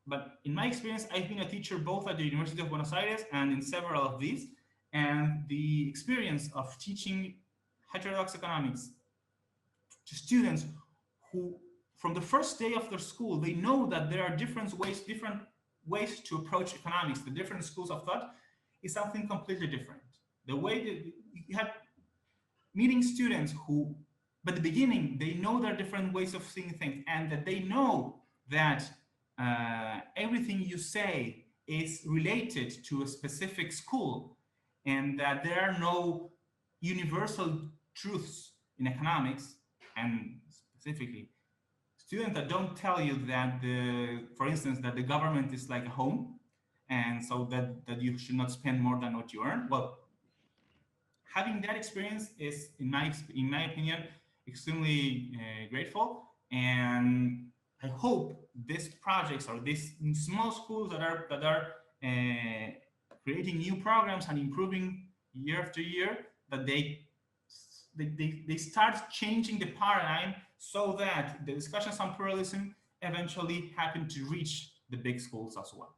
but in my experience, I've been a teacher both at the University of Buenos Aires and in several of these, and the experience of teaching heterodox economics to students who, from the first day of their school, they know that there are different ways to approach economics, the different schools of thought, is something completely different. The way that you have meeting students who, by the beginning, they know there are different ways of seeing things, and that they know that everything you say is related to a specific school, and that there are no universal truths in economics, and specifically students that don't tell you that for instance, that the government is like a home, and so that you should not spend more than what you earn. Well, having that experience is, in my opinion, extremely grateful, and I hope these projects or these small schools that are creating new programs and improving year after year, that they start changing the paradigm so that the discussions on pluralism eventually happen to reach the big schools as well.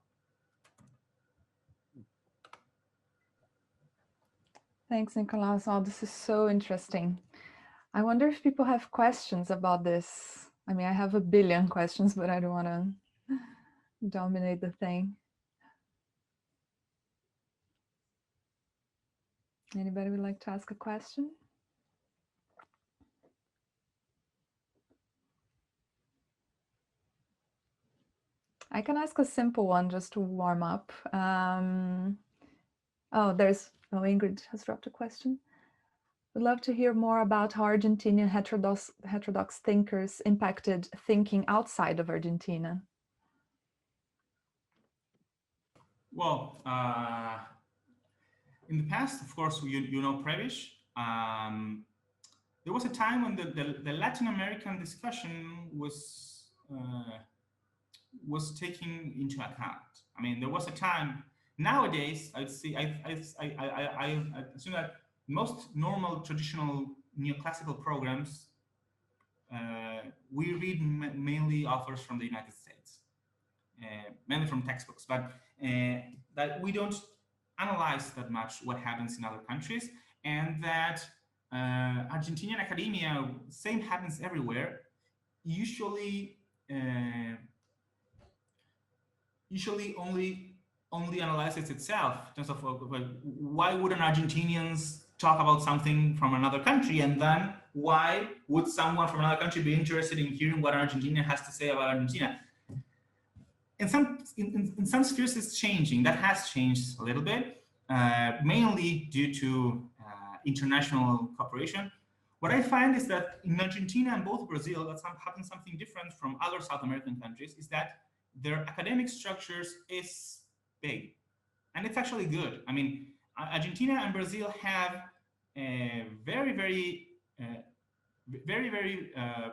Thanks, Nicolas. Oh, this is so interesting. I wonder if people have questions about this. I mean, I have a billion questions, but I don't want to dominate the thing. Anybody would like to ask a question? I can ask a simple one just to warm up. Ingrid has dropped a question. Would love to hear more about how Argentinian heterodox thinkers impacted thinking outside of Argentina. Well, in the past, of course, you know Prebisch. There was a time when the Latin American discussion was taken into account. I mean, there was a time. Nowadays, I assume that most normal traditional neoclassical programs, we read mainly authors from the United States, mainly from textbooks, but that we don't analyze that much what happens in other countries, and that Argentinian academia, same happens everywhere, usually only analyzes itself in terms of why wouldn't Argentinians talk about something from another country, and then why would someone from another country be interested in hearing what Argentina has to say about Argentina? In some spheres, it's changing. That has changed a little bit, mainly due to international cooperation. What I find is that in Argentina and both Brazil, that's happens something different from other South American countries, is that their academic structures is big, and it's actually good. I mean, Argentina and Brazil have very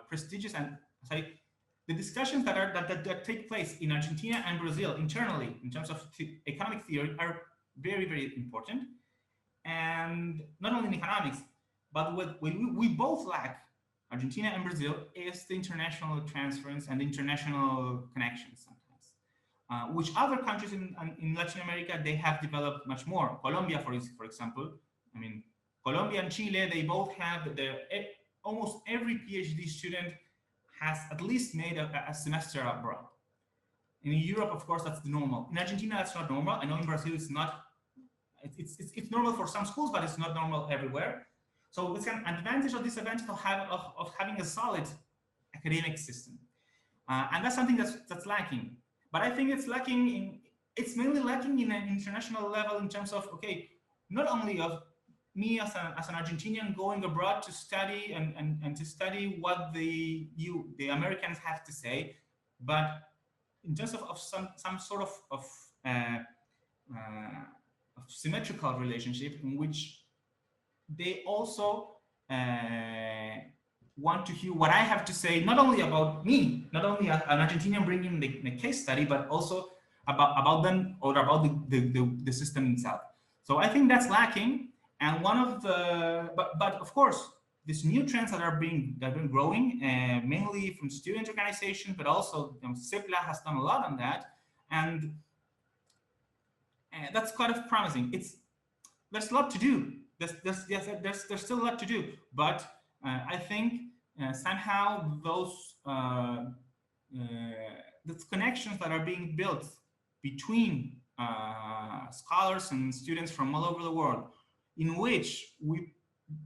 prestigious, and the discussions that take place in Argentina and Brazil internally in terms of economic theory are very important, and not only in economics, but what we both lack, Argentina and Brazil, is the international transference and international connections sometimes, which other countries in Latin America, they have developed much more. Colombia, for example, I mean, Colombia and Chile, they both have almost every PhD student has at least made a semester abroad. In Europe, of course, that's the normal. In Argentina, that's not normal. I know in Brazil, it's not. It's normal for some schools, but it's not normal everywhere. So it's an advantage of this advantage of having a solid academic system, and that's something that's lacking. But I think it's mainly lacking in an international level in terms of, okay, not only of me as an Argentinian going abroad to study and to study what the Americans have to say, but in terms of some sort uh, of symmetrical relationship in which they also want to hear what I have to say, not only about me, not only an Argentinian bringing the case study, but also about them or about the system itself. So I think that's lacking. And one of the, but of course, these new trends that have been growing, mainly from student organizations, but also CIPLA has done a lot on that, and that's quite of promising. There's a lot to do. There's still a lot to do, but I think somehow those connections that are being built between scholars and students from all over the world, in which we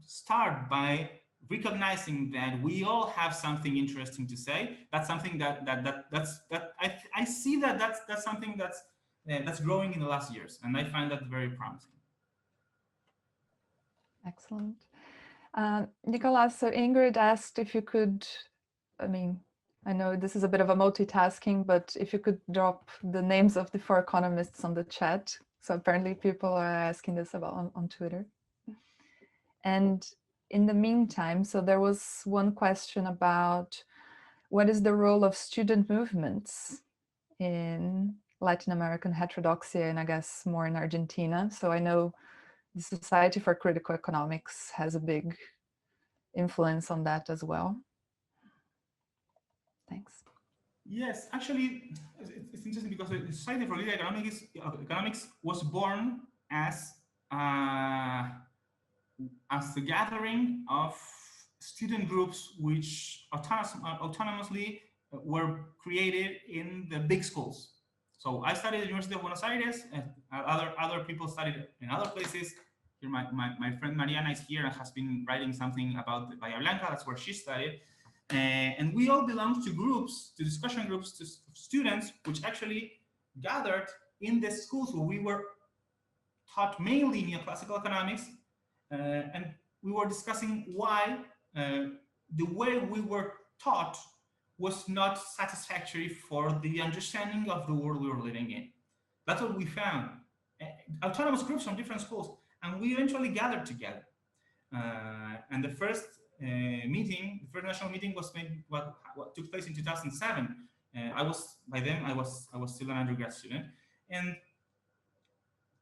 start by recognizing that we all have something interesting to say. That's something that I see that's something that's growing in the last years, and I find that very promising. Excellent. Nicolas, so Ingrid asked if you could, I mean, I know this is a bit of a multitasking, but if you could drop the names of the 4 economists on the chat. So apparently people are asking this about on Twitter. And in the meantime, so there was one question about what is the role of student movements in Latin American heterodoxy, and I guess more in Argentina. So I know the Society for Critical Economics has a big influence on that as well. Thanks. Yes, actually, it's interesting because the Society for Critical Economics was born as the gathering of student groups which autonomously were created in the big schools. So I studied at the University of Buenos Aires, and other people studied in other places. Here, my friend Mariana is here and has been writing something about Bahia Blanca. That's where she studied. And we all belong to groups, to discussion groups, to students, which actually gathered in the schools where we were taught mainly neoclassical economics. And we were discussing why the way we were taught was not satisfactory for the understanding of the world we were living in. That's what we found. Autonomous groups from different schools, and we eventually gathered together. And the first meeting, the first national meeting was made, what took place in 2007. By then I was still an undergrad student, and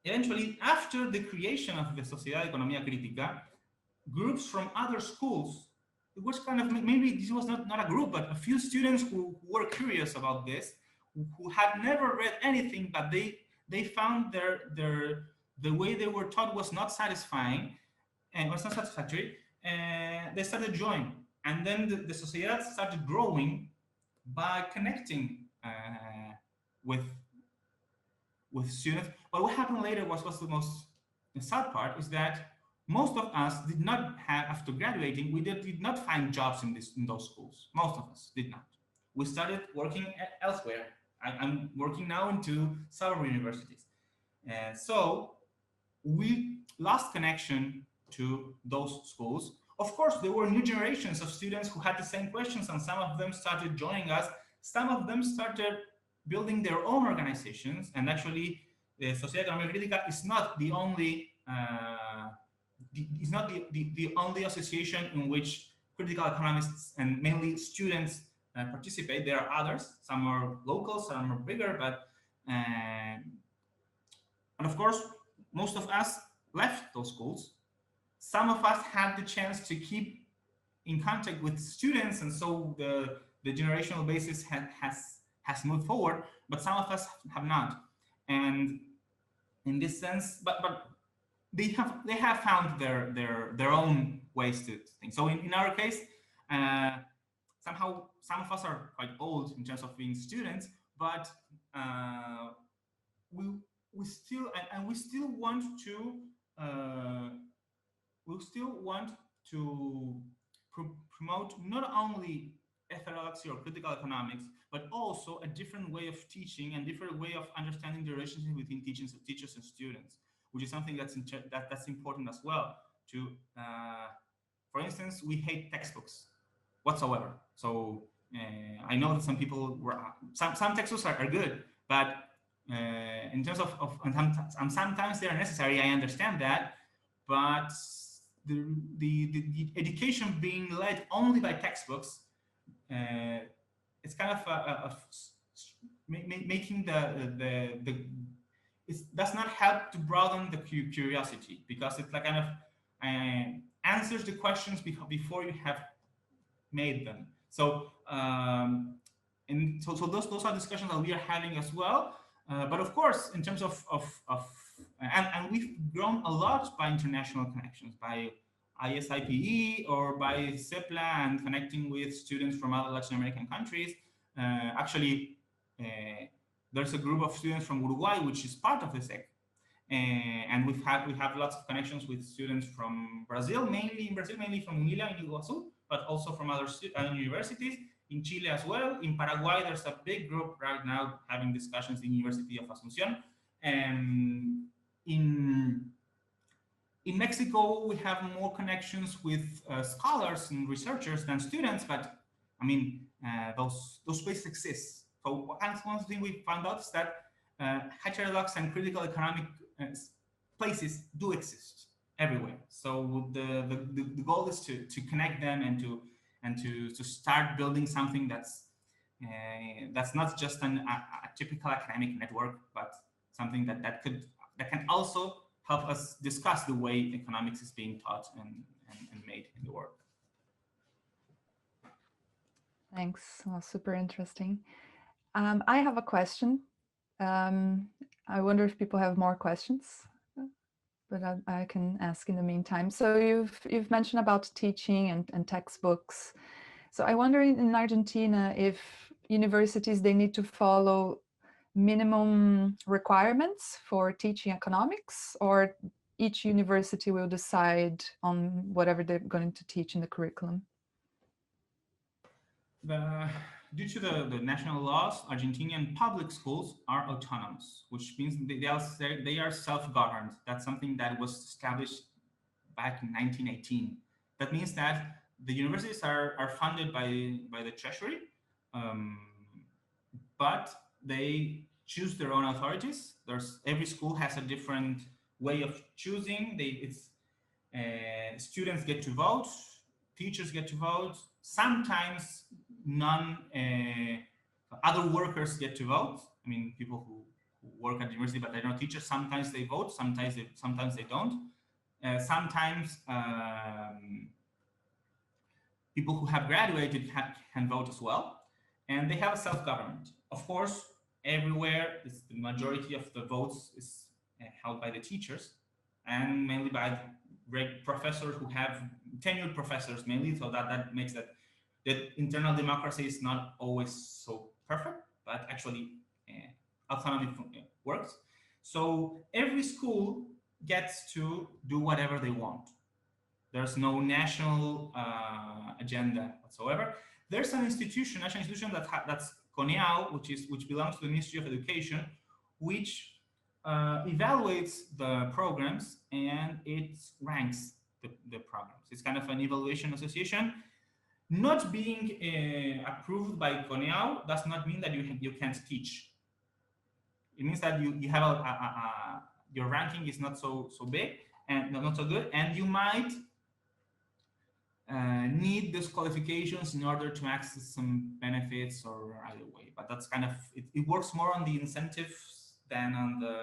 eventually, after the creation of the Sociedad de Economía Crítica, groups from other schools, it was kind of, maybe this was not a group, but a few students who were curious about this, who had never read anything, but they found the way they were taught was not satisfying and was not satisfactory, and they started joining. And then the Sociedad started growing by connecting with students. But what happened later was the sad part is that most of us did not have, after graduating, we did not find jobs in those schools. Most of us did not. We started working elsewhere. I'm working now in 2 suburban universities. So we lost connection to those schools. Of course, there were new generations of students who had the same questions, and some of them started joining us. Some of them started building their own organizations, and actually the Sociedad Económica Crítica is not the only the only association in which critical economists and mainly students participate. There are others, some are local, some are bigger, but and of course most of us left those schools. Some of us had the chance to keep in contact with students, and so the generational basis has moved forward, but some of us have not. And in this sense, but they have found their own ways to think. So in our case, somehow some of us are quite old in terms of being students, but we still and we still want to promote not only heterodoxy or critical economics, but also a different way of teaching and different way of understanding the relationship between teachers and students, which is something that's important as well. To for instance, we hate textbooks whatsoever. So I know that some people some textbooks are good, but in terms of and sometimes they are necessary. I understand that, but the education being led only by textbooks, it's kind of making it does not help to broaden the curiosity, because it's like kind of answers the questions before you have made them. So and so those are discussions that we are having as well. But of course, in terms of and we've grown a lot by international connections, by ISIPE or by CEPLA, and connecting with students from other Latin American countries. Actually, there's a group of students from Uruguay which is part of the SEC, and we have lots of connections with students from Brazil, mainly from UNILA in Iguazu, but also from other universities. In Chile as well. In Paraguay, there's a big group right now having discussions in University of Asunción. In Mexico, we have more connections with scholars and researchers than students, but I mean, those places exist. So one thing we found out is that heterodox and critical economic places do exist everywhere. So the goal is to connect them and to start building something that's not just a typical academic network, but something that can also help us discuss the way economics is being taught and made in the world. Thanks. Well, super interesting. I have a question. I wonder if people have more questions, but I can ask in the meantime. So you've mentioned about teaching and textbooks. So I wonder in Argentina if universities, they need to follow minimum requirements for teaching economics, or each university will decide on whatever they're going to teach in the curriculum? Due to the national laws, Argentinian public schools are autonomous, which means they are self-governed. That's something that was established back in 1918. That means that the universities are funded by the treasury, but they choose their own authorities. Every school has a different way of choosing. Students get to vote, teachers get to vote. Sometimes other workers get to vote. I mean, people who work at the university, but they're not teachers. Sometimes they vote, sometimes they don't. Sometimes people who have graduated can vote as well, and they have a self-government. Of course, everywhere the majority of the votes is held by the teachers, and mainly by professors who have tenured professors mainly. So that makes that internal democracy is not always so perfect, but actually autonomy works. So every school gets to do whatever they want. There's no national agenda whatsoever. There's an national institution that's CONEAU, which belongs to the Ministry of Education, which evaluates the programs and it ranks the programs. It's kind of an evaluation association. Not being approved by CONEAU does not mean that you can't teach. It means that you have your ranking is not so big and not so good, and you might need those qualifications in order to access some benefits or either way. But that's kind of it works more on the incentives than on the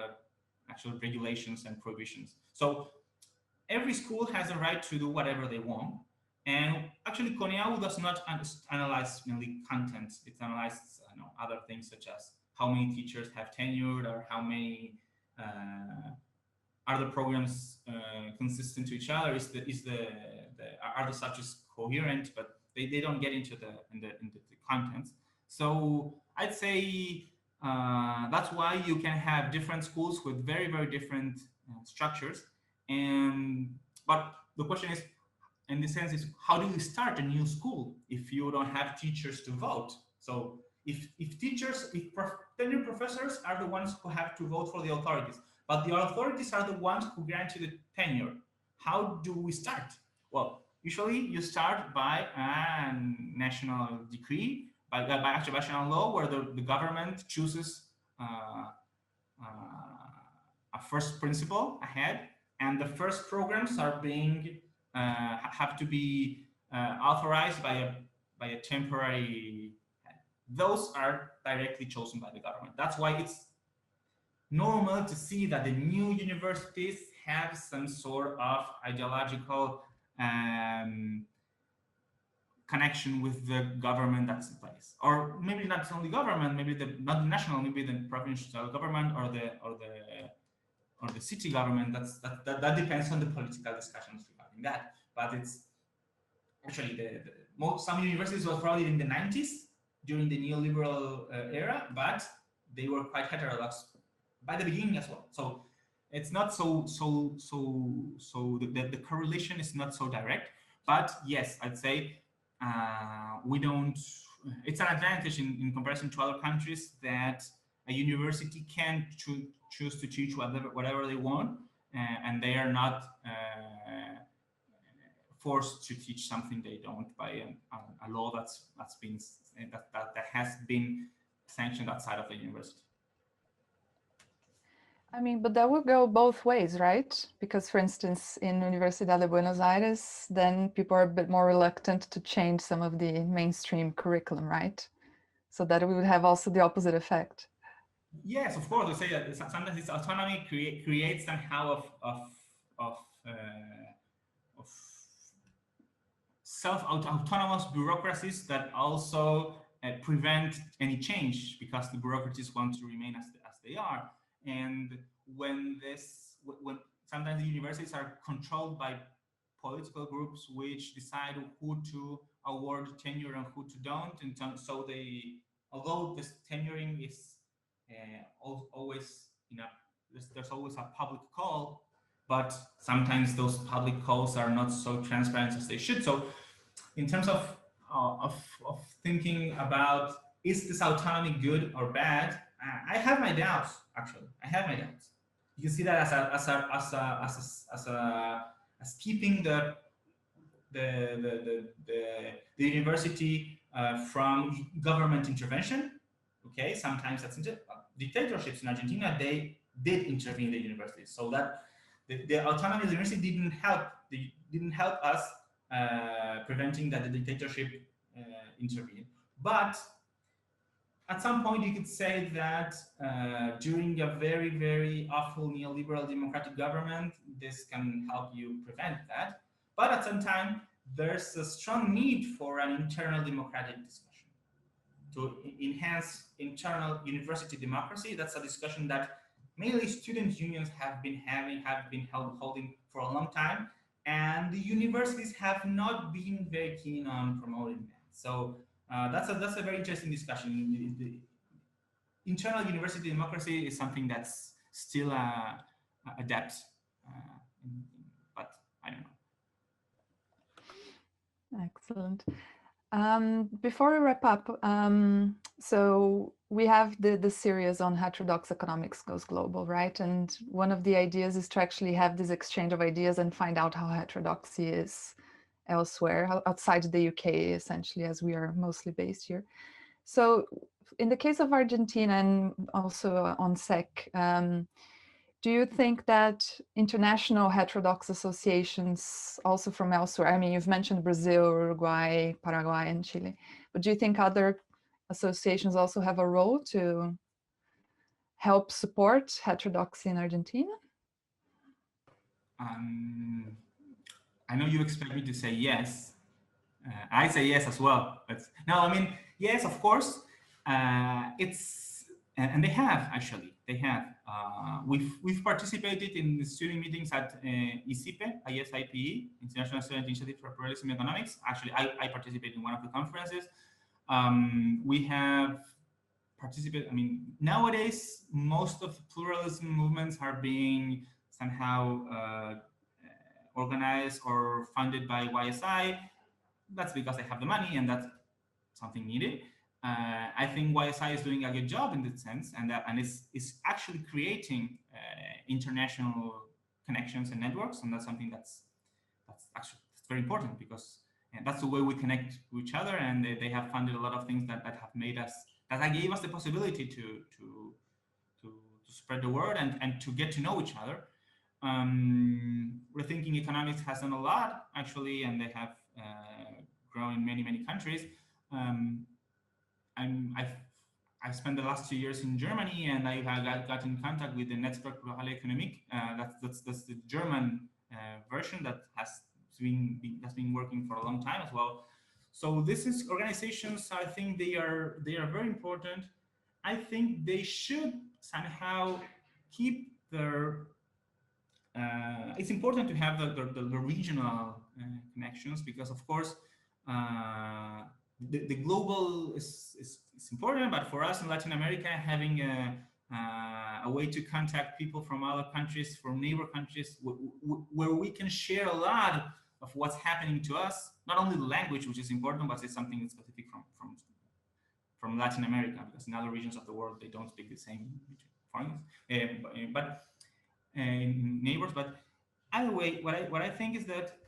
actual regulations and prohibitions. So every school has a right to do whatever they want. And actually, CONEAU does not analyze mainly content. It analyzes other things such as how many teachers have tenured, or how many are the programs consistent to each other. Are the subjects coherent? But they don't get into the contents. So I'd say That's why you can have different schools with very, very different structures. But the question is, in the sense, is how do you start a new school if you don't have teachers to vote? So if tenured professors are the ones who have to vote for the authorities, but the authorities are the ones who grant you the tenure, how do we start? Well, usually you start by a national decree, by actually national law, where the government chooses a first principle ahead, and the first programs are being have to be authorized by a temporary head. Those are directly chosen by the government. That's why it's normal to see that the new universities have some sort of ideological connection with the government that's in place, or maybe not only government, maybe not the national, maybe the provincial government or the city government. That depends on the political discussions regarding that. But it's actually some universities were founded in the 90s during the neoliberal era, but they were quite heterodox by the beginning as well. So it's not the correlation is not so direct. But yes, I'd say we don't. It's an advantage in comparison to other countries that a university can choose to teach whatever they want, and they are not forced to teach something they don't by a law that has been sanctioned outside of the university. I mean, but that would go both ways, right? Because, for instance, in Universidad de Buenos Aires, then people are a bit more reluctant to change some of the mainstream curriculum, right? So that we would have also the opposite effect. Yes, of course. I say that sometimes this autonomy creates somehow of self-autonomous bureaucracies that also prevent any change, because the bureaucracies want to remain as they are. And when sometimes the universities are controlled by political groups which decide who to award tenure and who to don't, and so although this tenuring is always, there's always a public call, but sometimes those public calls are not so transparent as they should. So in terms of thinking about, is this autonomy good or bad, I have my doubts. Actually, I have my doubts. You can see that as keeping the university from government intervention. Okay, sometimes that's dictatorships in Argentina. They did intervene in the universities, so that the autonomy of the university didn't help us preventing that the dictatorship intervened. But at some point, you could say that during a very, very awful neoliberal democratic government, this can help you prevent that. But at some time, there's a strong need for an internal democratic discussion to enhance internal university democracy. That's a discussion that mainly student unions have been holding for a long time, and the universities have not been very keen on promoting that. So that's a very interesting discussion. The internal university democracy is something that's still a depth, but I don't know. Excellent. Before we wrap up, so we have the series on Heterodox Economics Goes Global, right? And one of the ideas is to actually have this exchange of ideas and find out how heterodoxy is elsewhere, outside the UK, essentially, as we are mostly based here. So in the case of Argentina and also on SEC, do you think that international heterodox associations, also from elsewhere, I mean, you've mentioned Brazil, Uruguay, Paraguay, and Chile, but do you think other associations also have a role to help support heterodoxy in Argentina? I know you expect me to say yes. I say yes as well. No, I mean, yes, of course. And they have, actually. They have. We've participated in the student meetings at ISIPE, International Student Initiative for Pluralism in Economics. Actually, I participated in one of the conferences. We have participate. I mean, nowadays, most of the pluralism movements are being somehow organized or funded by YSI. That's because they have the money, and that's something needed. I think YSI is doing a good job in that sense, and is actually creating international connections and networks, and that's something that's very important, because that's the way we connect with each other, and they have funded a lot of things that have made us, that gave us the possibility to spread the word and to get to know each other. Rethinking Economics has done a lot, actually, and they have grown in many countries. I spent the last 2 years in Germany, and I got in contact with the Netzwerk Globale Economik. That's the German version that has been working for a long time as well. So this is organizations. I think they are very important. I think they should somehow keep their. It's important to have the regional connections, because of course the global is important, but for us in Latin America, having a way to contact people from other countries, from neighbor countries, where we can share a lot of what's happening to us, not only the language, which is important, but it's something that's specific from Latin America, because in other regions of the world they don't speak the same foreigners, but neighbors. But either way, what I think is that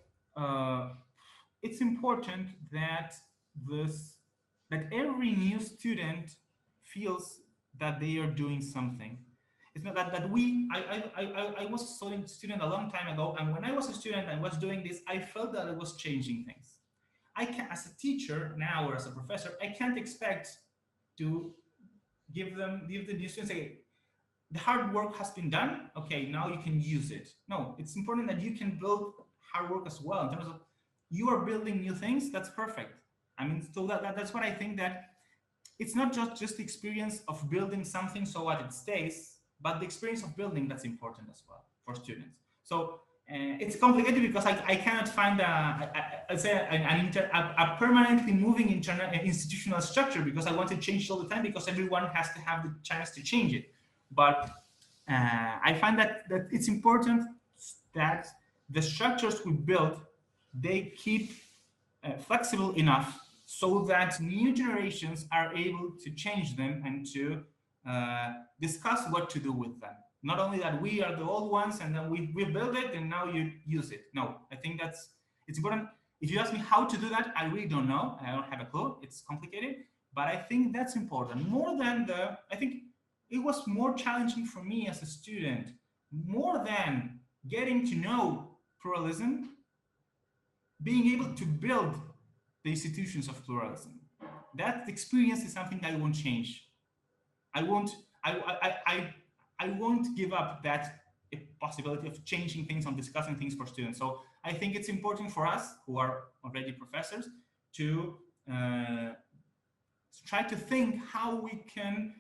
it's important that every new student feels that they are doing something. It's not that I was a student a long time ago, and when I was a student and was doing this, I felt that I was changing things. I can, as a teacher now, or as a professor, I can't expect to give the new students, say, the hard work has been done, okay, now you can use it. No, it's important that you can build hard work as well. In terms of you are building new things, that's perfect. I mean, so that's what I think, that it's not just the experience of building something so that it stays, but the experience of building, that's important as well for students. So it's complicated, because I cannot find a permanently moving institutional structure, because I want to change all the time, because everyone has to have the chance to change it. But I find that it's important that the structures we build, they keep flexible enough so that new generations are able to change them and to discuss what to do with them. Not only that we are the old ones and then we build it and now you use it. No, I think it's important. If you ask me how to do that, I really don't know. I don't have a clue. It's complicated, but I think that's important. More than I think it was more challenging for me as a student, more than getting to know pluralism, being able to build the institutions of pluralism. That experience is something that I won't change. I won't give up that possibility of changing things and discussing things for students. So I think it's important for us, who are already professors, to try to think how we can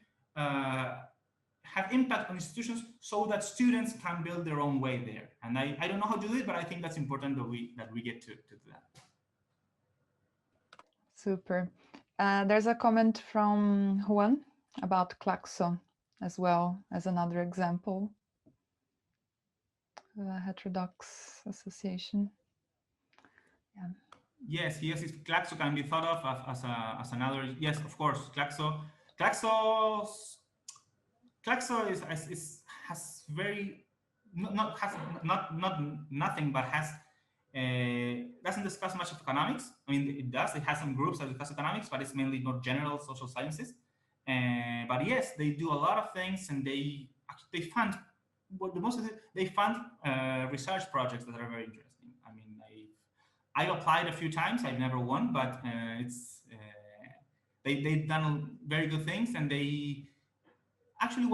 have impact on institutions so that students can build their own way there. And I don't know how to do it, but I think that's important that we get to do that. Super. There's a comment from Juan about Claxo as well as another example. Heterodox Association. Yeah. Yes, Claxo can be thought of as another. Yes, of course, Claxo has very nothing, but has doesn't discuss much of economics. I mean, it does. It has some groups that discuss economics, but it's mainly not general social sciences. But yes, they do a lot of things, and they fund. Well, the most of it, they fund research projects that are very interesting. I mean, I applied a few times. I've never won, but they've done very good things, and they actually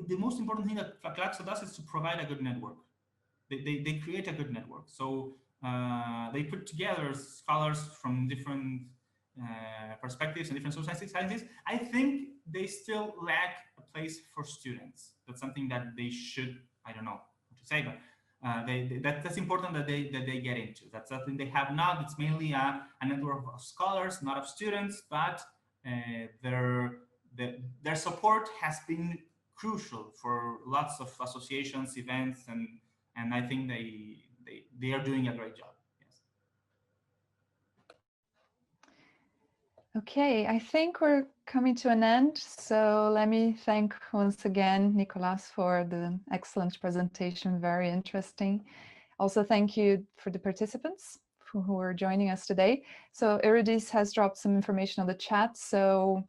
the most important thing that Claxo does is to provide a good network. They create a good network. So they put together scholars from different perspectives and different social sciences. I think they still lack a place for students. That's something that they should, I don't know what to say, but that's important that they get into. That's something they have not. It's mainly a network of scholars, not of students, but their support has been crucial for lots of associations, events, and I think they are doing a great job. Yes. Okay, I think we're coming to an end. So let me thank once again Nicolas for the excellent presentation, very interesting. Also, thank you for the participants who are joining us today. So Eurydice has dropped some information on the chat. So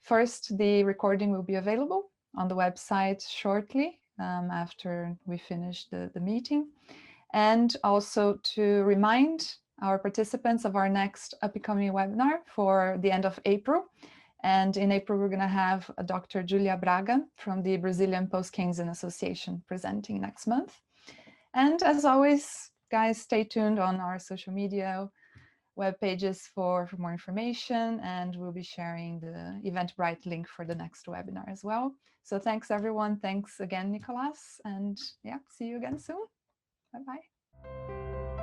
first, the recording will be available on the website shortly after we finish the meeting. And also to remind our participants of our next upcoming webinar for the end of April. And in April, we're going to have Dr. Julia Braga from the Brazilian Post-Keynesian Association presenting next month. And as always, guys, stay tuned on our social media web pages for more information, and we'll be sharing the Eventbrite link for the next webinar as well. So thanks, everyone. Thanks again, Nicolas. And yeah, see you again soon. Bye-bye.